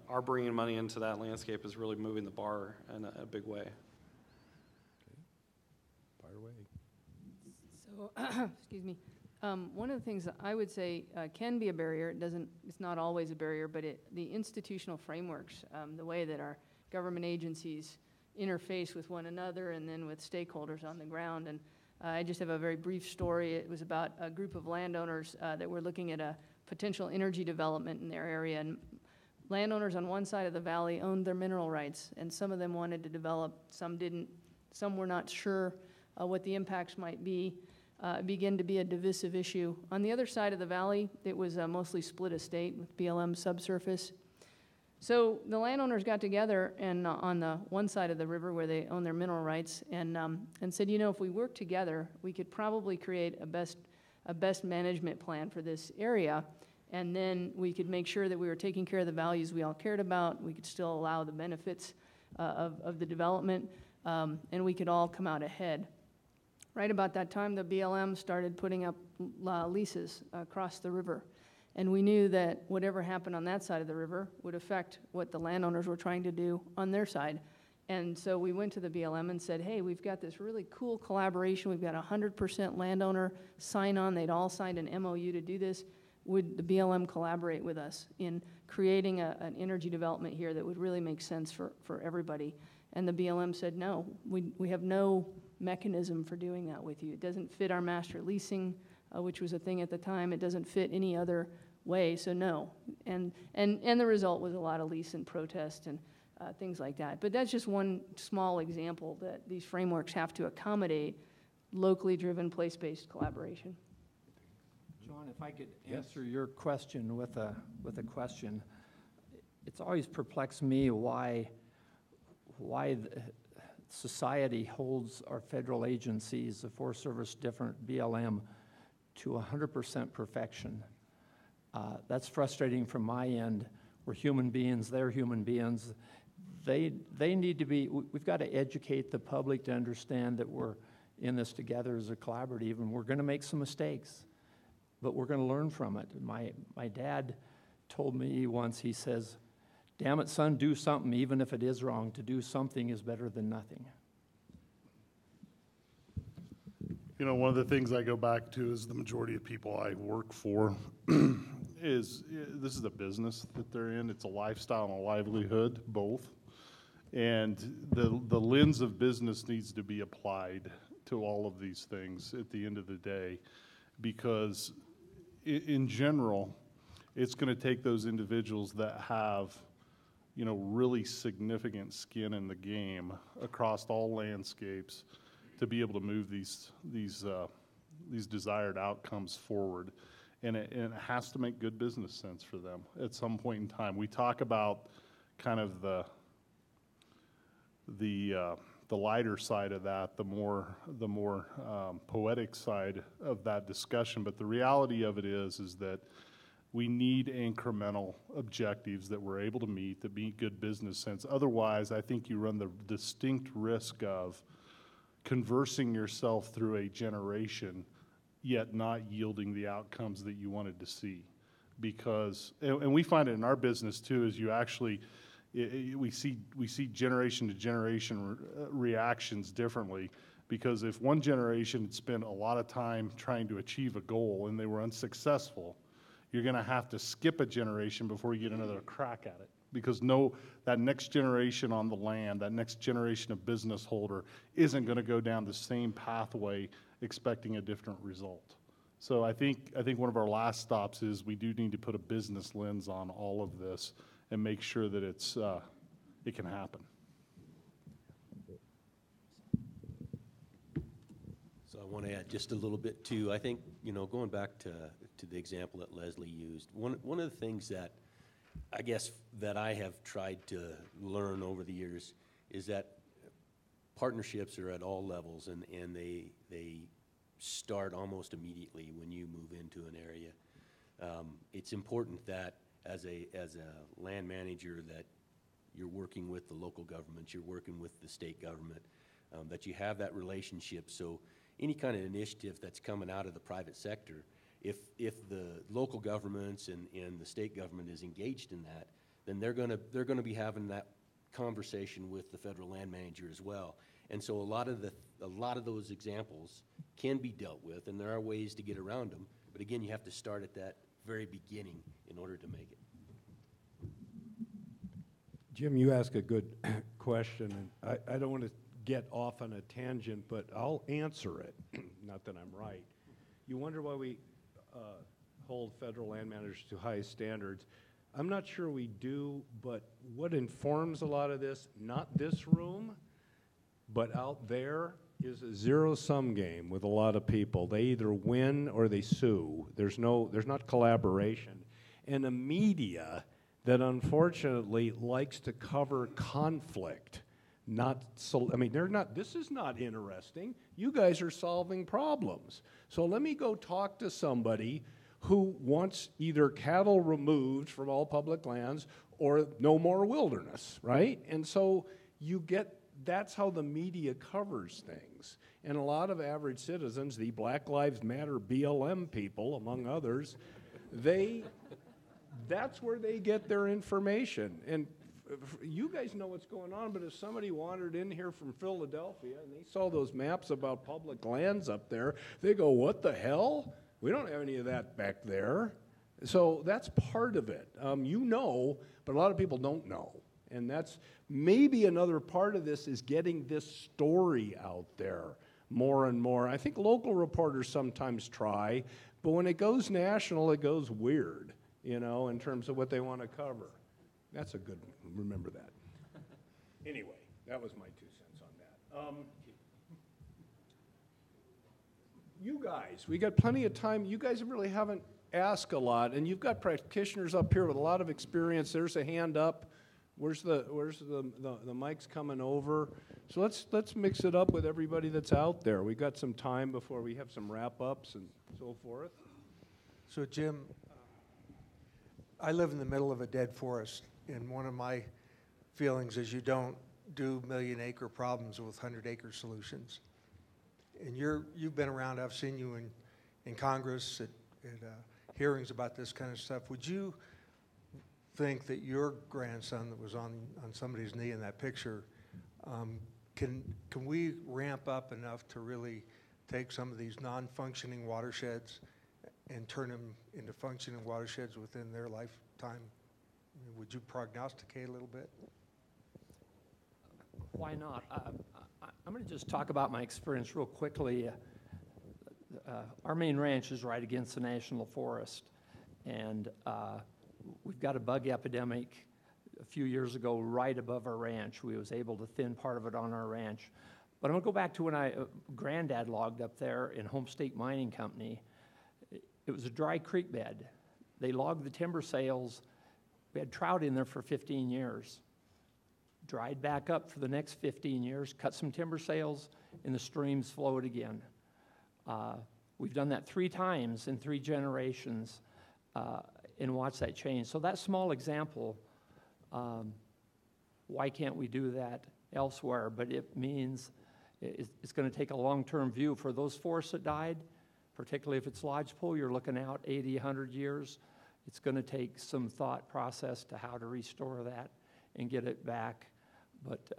our bringing money into that landscape is really moving the bar in a big way. Fire away. So, excuse me. One of the things that I would say can be a barrier, it's not always a barrier, but the institutional frameworks, the way that our government agencies interface with one another and then with stakeholders on the ground. And I just have a very brief story. It was about a group of landowners that were looking at a potential energy development in their area. And landowners on one side of the valley owned their mineral rights, and some of them wanted to develop, some didn't. Some were not sure what the impacts might be. Began to be a divisive issue. On the other side of the valley, it was a mostly split estate with BLM subsurface. So the landowners got together and on the one side of the river where they own their mineral rights and said, if we work together, we could probably create a best management plan for this area, and then we could make sure that we were taking care of the values we all cared about. We could still allow the benefits of the development, and we could all come out ahead. Right about that time, the BLM started putting up leases across the river. And we knew that whatever happened on that side of the river would affect what the landowners were trying to do on their side. And so we went to the BLM and said, hey, we've got this really cool collaboration. We've got 100% landowner sign on. They'd all signed an MOU to do this. Would the BLM collaborate with us in creating an energy development here that would really make sense for everybody? And the BLM said, no, we have no mechanism for doing that with you. It doesn't fit our master leasing, which was a thing at the time. It doesn't fit any other way, so no. And the result was a lot of lease and protest and things like that. But that's just one small example that these frameworks have to accommodate locally driven, place-based collaboration. John, if I could answer your question with a question. It's always perplexed me why society holds our federal agencies, the Forest Service, different BLM, to 100% perfection. That's frustrating from my end. We're human beings, they're human beings. They need to be, we've got to educate the public to understand that we're in this together as a collaborative, and we're going to make some mistakes, but we're going to learn from it. My dad told me once, he says, damn it, son, do something, even if it is wrong. To do something is better than nothing. One of the things I go back to is the majority of people I work for this is a business that they're in. It's a lifestyle and a livelihood, both. And the lens of business needs to be applied to all of these things at the end of the day, because in general, it's going to take those individuals that have really significant skin in the game across all landscapes to be able to move these desired outcomes forward, and it has to make good business sense for them at some point in time. We talk about kind of the the lighter side of that, the more poetic side of that discussion. But the reality of it is that we need incremental objectives that we're able to meet, that meet good business sense. Otherwise, I think you run the distinct risk of conversing yourself through a generation, yet not yielding the outcomes that you wanted to see. Because, and we find it in our business too, is you actually, we see generation to generation reactions differently. Because if one generation had spent a lot of time trying to achieve a goal and they were unsuccessful, you're going to have to skip a generation before you get another crack at it. Because that next generation on the land, that next generation of business holder isn't going to go down the same pathway expecting a different result. So I think one of our last stops is we do need to put a business lens on all of this and make sure that it can happen. So I want to add just a little bit too. I think, going back to the example that Leslie used, one of the things that I guess that I have tried to learn over the years is that partnerships are at all levels, and they start almost immediately when you move into an area. It's important that as a land manager that you're working with the local government, you're working with the state government, that you have that relationship. So any kind of initiative that's coming out of the private sector, if the local governments and the state government is engaged in that, then they're gonna be having that conversation with the federal land manager as well. And so a lot of those examples can be dealt with, and there are ways to get around them. But again, you have to start at that very beginning in order to make it. Jim, you ask a good question, and I don't want to get off on a tangent, but I'll answer it. Not that I'm right. You wonder why we hold federal land managers to high standards. I'm not sure we do, but what informs a lot of this, not this room, but out there, is a zero-sum game with a lot of people. They either win or they sue. There's not collaboration. And a media that unfortunately likes to cover conflict, this is not interesting. You guys are solving problems. So let me go talk to somebody who wants either cattle removed from all public lands or no more wilderness, right? And so that's how the media covers things. And a lot of average citizens, the Black Lives Matter BLM people, among others, that's where they get their information. And you guys know what's going on, but if somebody wandered in here from Philadelphia and they saw those maps about public lands up there, they go, what the hell? We don't have any of that back there. So that's part of it. But a lot of people don't know. And that's maybe another part of this is getting this story out there more and more. I think local reporters sometimes try, but when it goes national, it goes weird, in terms of what they want to cover. That's a good one. Remember that. Anyway, that was my 2 cents on that. You guys, we got plenty of time. You guys really haven't asked a lot, and you've got practitioners up here with a lot of experience. There's a hand up. Where's the mic's coming over? So let's mix it up with everybody that's out there. We got some time before we have some wrap-ups and so forth. So Jim, I live in the middle of a dead forest, and one of my feelings is you don't do million-acre problems with 100-acre solutions. And you've been around. I've seen you in Congress at hearings about this kind of stuff. Would you think that your grandson that was on somebody's knee in that picture, can we ramp up enough to really take some of these non-functioning watersheds and turn them into functioning watersheds within their lifetime? Would you prognosticate a little bit? Why not? I'm going to just talk about my experience real quickly. Our main ranch is right against the national forest, and we've got a bug epidemic a few years ago right above our ranch. We was able to thin part of it on our ranch. But I'm going to go back to when Granddad logged up there in Home State Mining Company. It was a dry creek bed. They logged the timber sales. We had trout in there for 15 years. dried back up for the next 15 years, cut some timber sales, and the streams flowed again. We've done that 3 times in 3 generations and watched that change. So that small example, why can't we do that elsewhere? But it means it's going to take a long-term view. For those forests that died, particularly if it's lodgepole, you're looking out 80, 100 years. It's going to take some thought process to how to restore that and get it back. But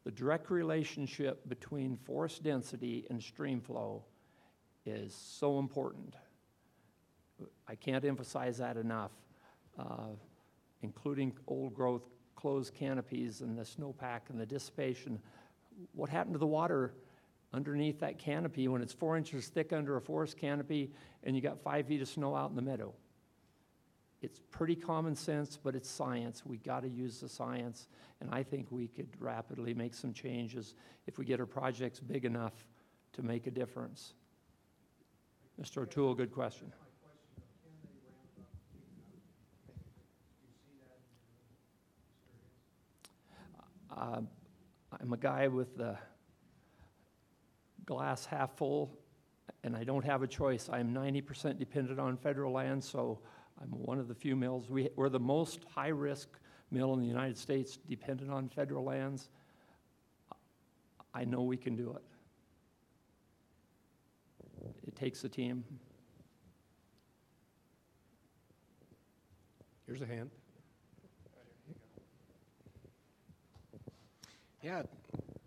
the direct relationship between forest density and stream flow is so important. I can't emphasize that enough, including old growth closed canopies and the snowpack and the dissipation. What happened to the water underneath that canopy when it's 4 inches thick under a forest canopy and you got 5 feet of snow out in the meadow? It's pretty common sense, but it's science. We got to use the science, and I think we could rapidly make some changes if we get our projects big enough to make a difference. Mr. O'Toole, good question. I'm a guy with the glass half full, and I don't have a choice. I'm 90% dependent on federal land, so I'm one of the few mills. We're the most high-risk mill in the United States dependent on federal lands. I know we can do it. It takes a team. Here's a hand. Yeah,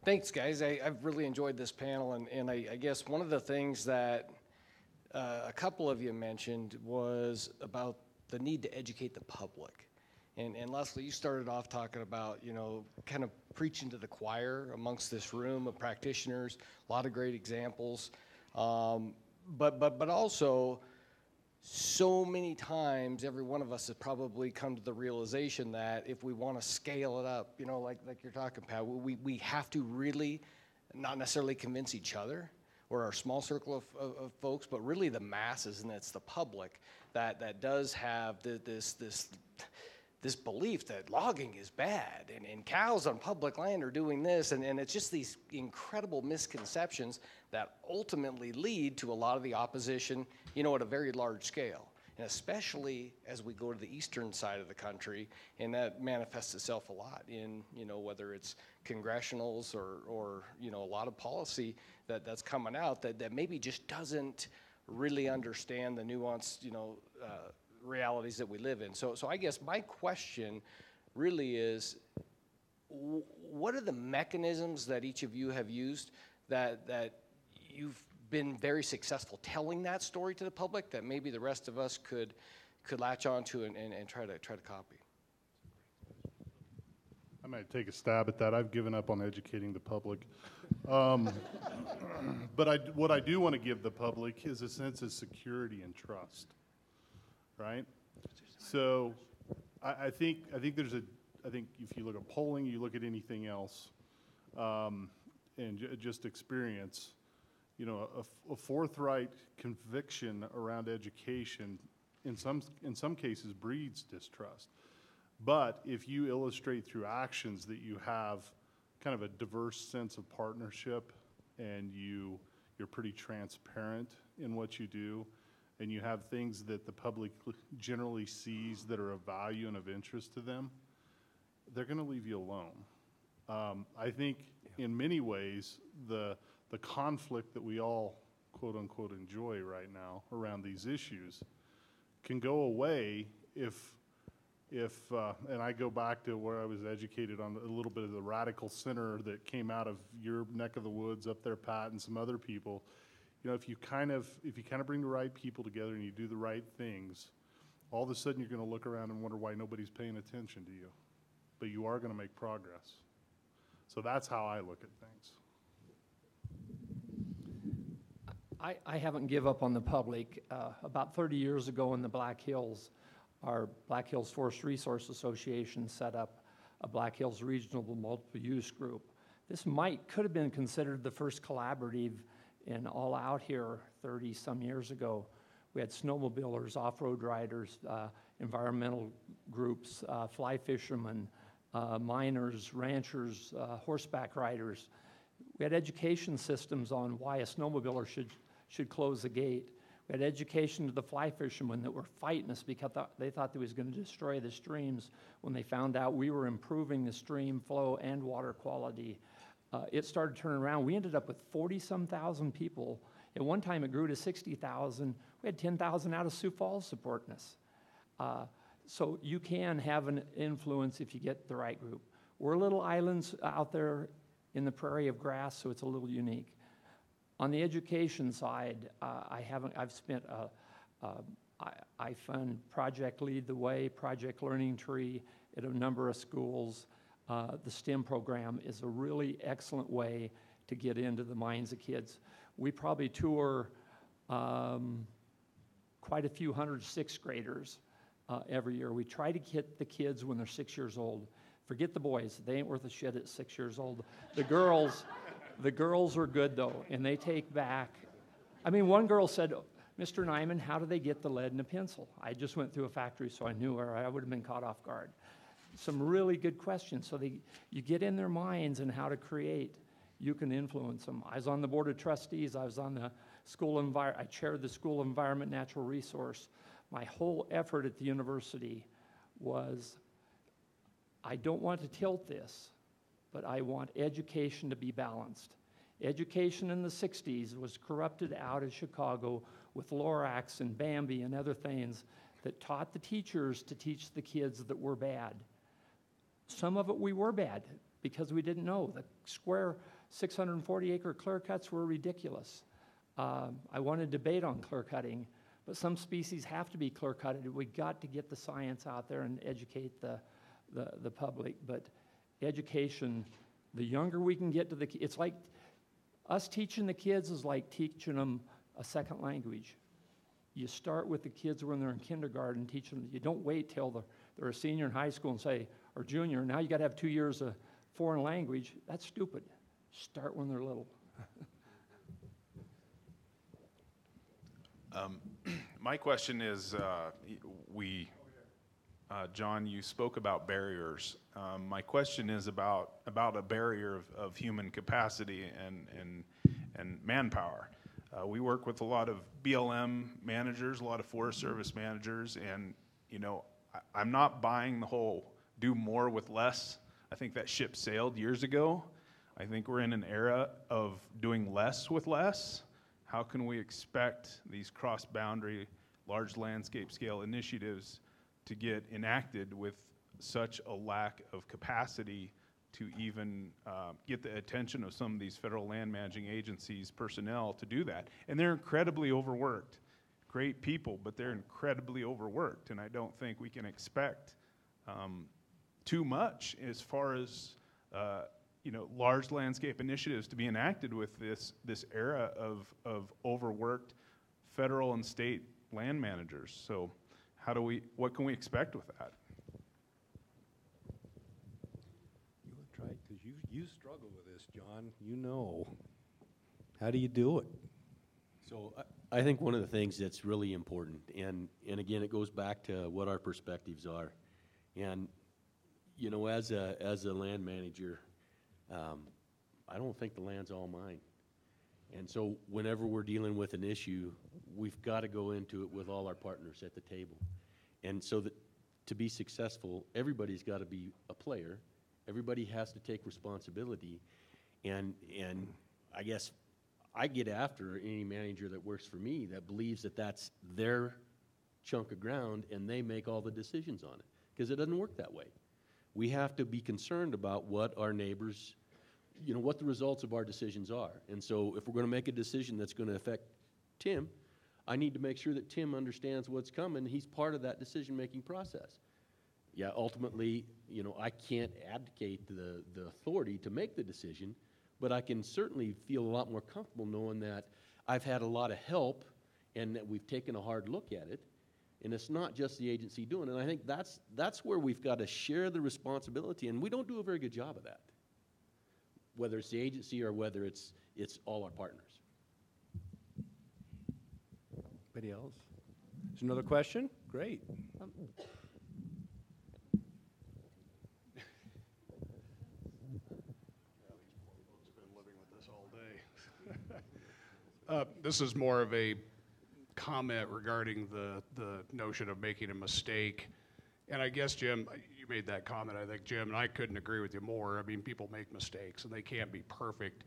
thanks, guys. I've really enjoyed this panel, and I guess one of the things that a couple of you mentioned was about the need to educate the public. And Leslie, you started off talking about, kind of preaching to the choir amongst this room of practitioners, a lot of great examples. But also, so many times, every one of us has probably come to the realization that if we want to scale it up, like you're talking, Pat, we have to really not necessarily convince each other or our small circle of folks, but really the masses, and it's the public that does have this belief that logging is bad and cows on public land are doing this, and it's just these incredible misconceptions that ultimately lead to a lot of the opposition, at a very large scale. And especially as we go to the eastern side of the country, and that manifests itself a lot in, whether it's congressionals or a lot of policy that's coming out that maybe just doesn't really understand the nuanced, realities that we live in. So I guess my question really is, what are the mechanisms that each of you have used that you've been very successful telling that story to the public that maybe the rest of us could latch onto and try to copy? I might take a stab at that. I've given up on educating the public. But what I do want to give the public is a sense of security and trust, right? So I think if you look at polling, you look at anything else, and just experience, a forthright conviction around education in some cases breeds distrust. But if you illustrate through actions that you have kind of a diverse sense of partnership, and you're pretty transparent in what you do, and you have things that the public generally sees that are of value and of interest to them, they're going to leave you alone. I think in many ways the conflict that we all quote unquote enjoy right now around these issues can go away if and I go back to where I was educated on a little bit of the radical center that came out of your neck of the woods up there, Pat, and some other people. If you kind of bring the right people together and you do the right things, all of a sudden you're going to look around and wonder why nobody's paying attention to you. But you are going to make progress. So that's how I look at things. I haven't give up on the public. About 30 years ago in the Black Hills, our Black Hills Forest Resource Association set up a Black Hills Regional Multiple Use Group. This could have been considered the first collaborative in all out here 30 some years ago. We had snowmobilers, off-road riders, environmental groups, fly fishermen, miners, ranchers, horseback riders. We had education systems on why a snowmobiler should close the gate. We had education to the fly fishermen that were fighting us because they thought they was going to destroy the streams when they found out we were improving the stream flow and water quality. It started turning around. We ended up with 40-some thousand people. At one time, it grew to 60,000. We had 10,000 out of Sioux Falls supporting us. So you can have an influence if you get the right group. We're little islands out there in the prairie of grass, so it's a little unique. On the education side, I've spent, I fund Project Lead the Way, Project Learning Tree at a number of schools. The STEM program is a really excellent way to get into the minds of kids. We probably tour quite a few hundred sixth graders every year. We try to get the kids when they're 6 years old. Forget the boys, they ain't worth a shit at 6 years old. The girls are good though, and they take back. I mean, one girl said, Mr. Neiman, how do they get the lead in a pencil? I just went through a factory, so I knew, or I would have been caught off guard. Some really good questions. So you get in their minds and how to create. You can influence them. I was on the board of trustees. I was on the I chaired the school environment natural resource. My whole effort at the university was, I don't want to tilt this, but I want education to be balanced. Education in the 60s was corrupted out of Chicago with Lorax and Bambi and other things that taught the teachers to teach the kids that were bad. Some of it we were bad because we didn't know. The square 640-acre clear cuts were ridiculous. I want to debate on clear cutting, but some species have to be clear cutted. We got to get the science out there and educate the public. But education, the younger we can get to the, it's like us teaching the kids is like teaching them a second language. You start with the kids when they're in kindergarten, teach them. You don't wait till they're a senior in high school and say, or junior, now you got to have 2 years of foreign language. That's stupid. Start when they're little. My question is, John, you spoke about barriers. My question is about a barrier of human capacity and manpower. We work with a lot of BLM managers, a lot of Forest Service managers, and I'm not buying the whole do more with less. I think that ship sailed years ago. I think we're in an era of doing less with less. How can we expect these cross-boundary, large landscape scale initiatives to get enacted with such a lack of capacity to even get the attention of some of these federal land managing agencies personnel to do that? And they're incredibly overworked. Great people, but they're incredibly overworked, and I don't think we can expect too much as far as large landscape initiatives to be enacted with this era of overworked federal and state land managers. So what can we expect with that? You want to try it? Because you struggle with this, John. You know. How do you do it? So I think one of the things that's really important, and again, it goes back to what our perspectives are. And, as a land manager, I don't think the land's all mine. And so whenever we're dealing with an issue, we've got to go into it with all our partners at the table. And so that to be successful, everybody's got to be a player. Everybody has to take responsibility. And I guess I get after any manager that works for me that believes that that's their chunk of ground and they make all the decisions on it, because it doesn't work that way. We have to be concerned about what our neighbors, what the results of our decisions are. And so if we're going to make a decision that's going to affect Tim, I need to make sure that Tim understands what's coming. He's part of that decision-making process. Yeah, ultimately, I can't abdicate the authority to make the decision, but I can certainly feel a lot more comfortable knowing that I've had a lot of help and that we've taken a hard look at it. And it's not just the agency doing it. And I think that's where we've got to share the responsibility, and we don't do a very good job of that, whether it's the agency or whether it's all our partners. Anybody else? There's another question? Great. this is more of a comment regarding the notion of making a mistake. And I guess, Jim, you made that comment, I think, Jim, and I couldn't agree with you more. I mean, people make mistakes, and they can't be perfect.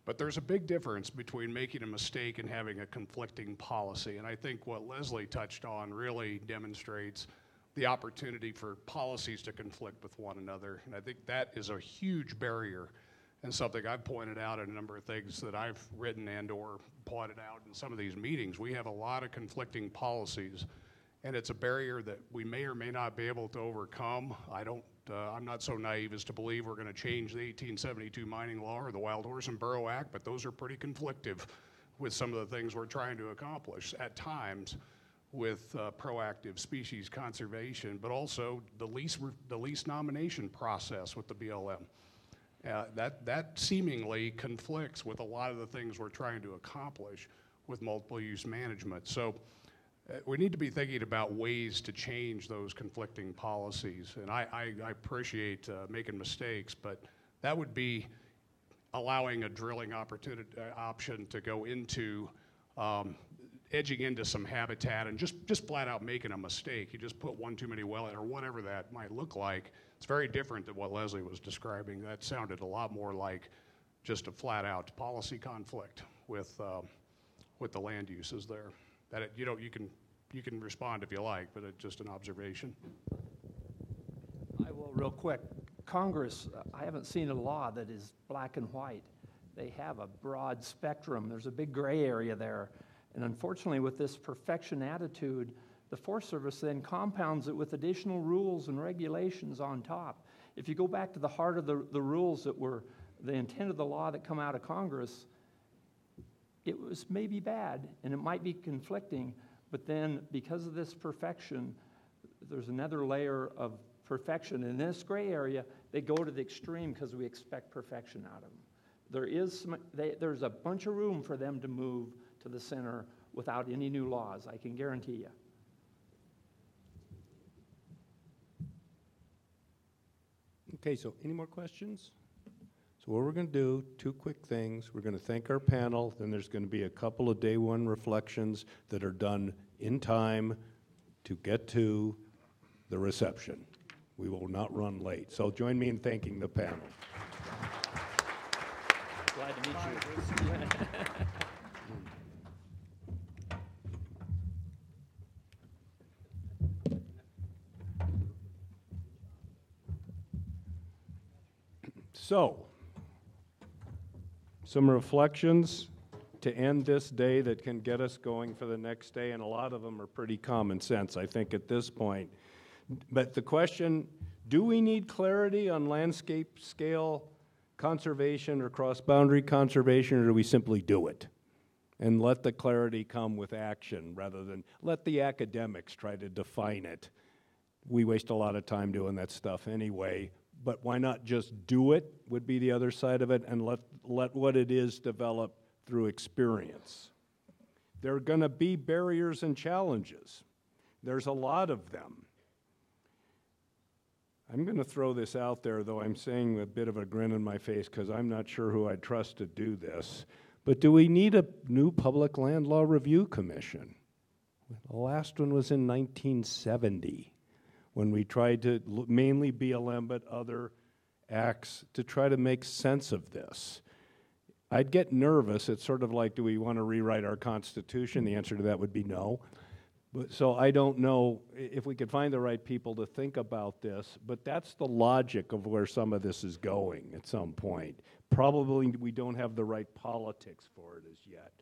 But there's a big difference between making a mistake and having a conflicting policy. And I think what Leslie touched on really demonstrates the opportunity for policies to conflict with one another. And I think that is a huge barrier, and something I've pointed out in a number of things that I've written and or pointed out in some of these meetings. We have a lot of conflicting policies, and it's a barrier that we may or may not be able to overcome. I'm not so naive as to believe we're going to change the 1872 mining law or the Wild Horse and Burro Act, but those are pretty conflictive with some of the things we're trying to accomplish at times with proactive species conservation, but also the lease nomination process with the BLM. That seemingly conflicts with a lot of the things we're trying to accomplish with multiple use management. So we need to be thinking about ways to change those conflicting policies. And I appreciate making mistakes, but that would be allowing a drilling option to go into edging into some habitat and just flat out making a mistake. You just put one too many well in, or whatever that might look like. It's very different than what Leslie was describing. That sounded a lot more like just a flat out policy conflict with the land uses there. That you can respond if you like, but it's just an observation. I will real quick. Congress, I haven't seen a law that is black and white. They have a broad spectrum. There's a big gray area there. And unfortunately, with this perfection attitude, the Forest Service then compounds it with additional rules and regulations on top. If you go back to the heart of the rules that were the intent of the law that come out of Congress, it was maybe bad and it might be conflicting, but then because of this perfection, there's another layer of perfection. In this gray area, they go to the extreme because we expect perfection out of them. There's a bunch of room for them to move to the center without any new laws, I can guarantee you. Okay, so any more questions? So what we're going to do, two quick things. We're going to thank our panel, then there's going to be a couple of day one reflections that are done in time to get to the reception. We will not run late. So join me in thanking the panel. Glad to meet you. So, some reflections to end this day that can get us going for the next day, and a lot of them are pretty common sense, I think, at this point. But the question, do we need clarity on landscape scale conservation or cross-boundary conservation, or do we simply do it? And let the clarity come with action rather than let the academics try to define it. We waste a lot of time doing that stuff anyway. But why not just do it, would be the other side of it, and let what it is develop through experience. There are going to be barriers and challenges. There's a lot of them. I'm going to throw this out there, though I'm saying with a bit of a grin on my face because I'm not sure who I'd trust to do this. But do we need a new Public Land Law Review Commission? The last one was in 1970. When we tried to, mainly BLM, but other acts, to try to make sense of this. I'd get nervous. It's sort of like, do we want to rewrite our Constitution? The answer to that would be no. So I don't know if we could find the right people to think about this, but that's the logic of where some of this is going at some point. Probably we don't have the right politics for it as yet.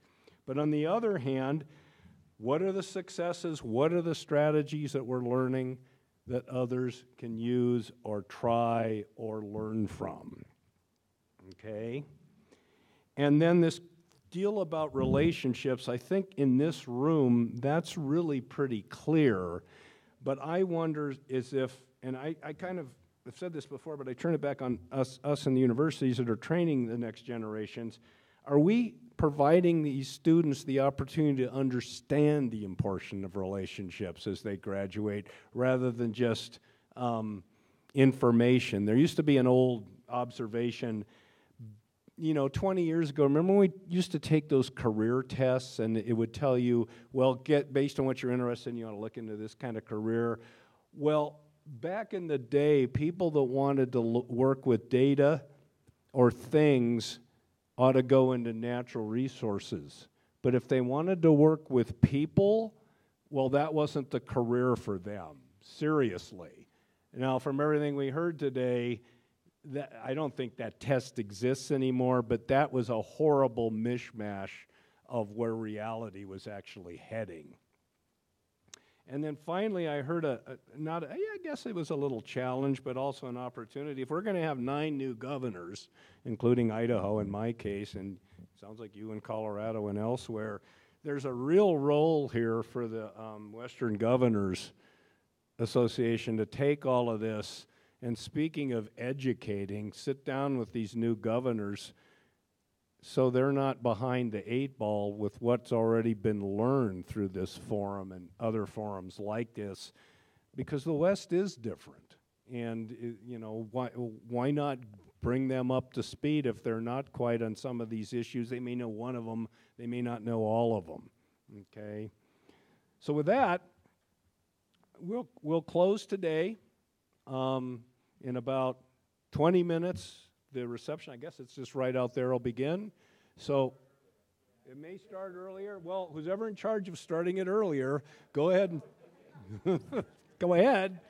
But on the other hand, what are the successes? What are the strategies that we're learning that others can use or try or learn from? Okay? And then this deal about relationships, I think in this room, that's really pretty clear. But I wonder is if, and I kind of have said this before, but I turn it back on us in the universities that are training the next generations. Are we providing these students the opportunity to understand the importance of relationships as they graduate rather than just information? There used to be an old observation, 20 years ago, remember when we used to take those career tests and it would tell you, well, based on what you're interested in, you ought to look into this kind of career. Well, back in the day, people that wanted to work with data or things ought to go into natural resources. But if they wanted to work with people, well, that wasn't the career for them, seriously. Now, from everything we heard today, I don't think that test exists anymore, but that was a horrible mishmash of where reality was actually heading. And then finally, I heard I guess it was a little challenge, but also an opportunity. If we're going to have 9 new governors, including Idaho in my case, and it sounds like you in Colorado and elsewhere, there's a real role here for the Western Governors Association to take all of this. And speaking of educating, sit down with these new governors so they're not behind the 8 ball with what's already been learned through this forum and other forums like this, because the West is different. And, why not bring them up to speed if they're not quite on some of these issues? They may know one of them, they may not know all of them, okay? So with that, we'll close today. In about 20 minutes, the reception, I guess it's just right out there, will begin. So it may start earlier. Well, who's ever in charge of starting it earlier, go ahead and go ahead.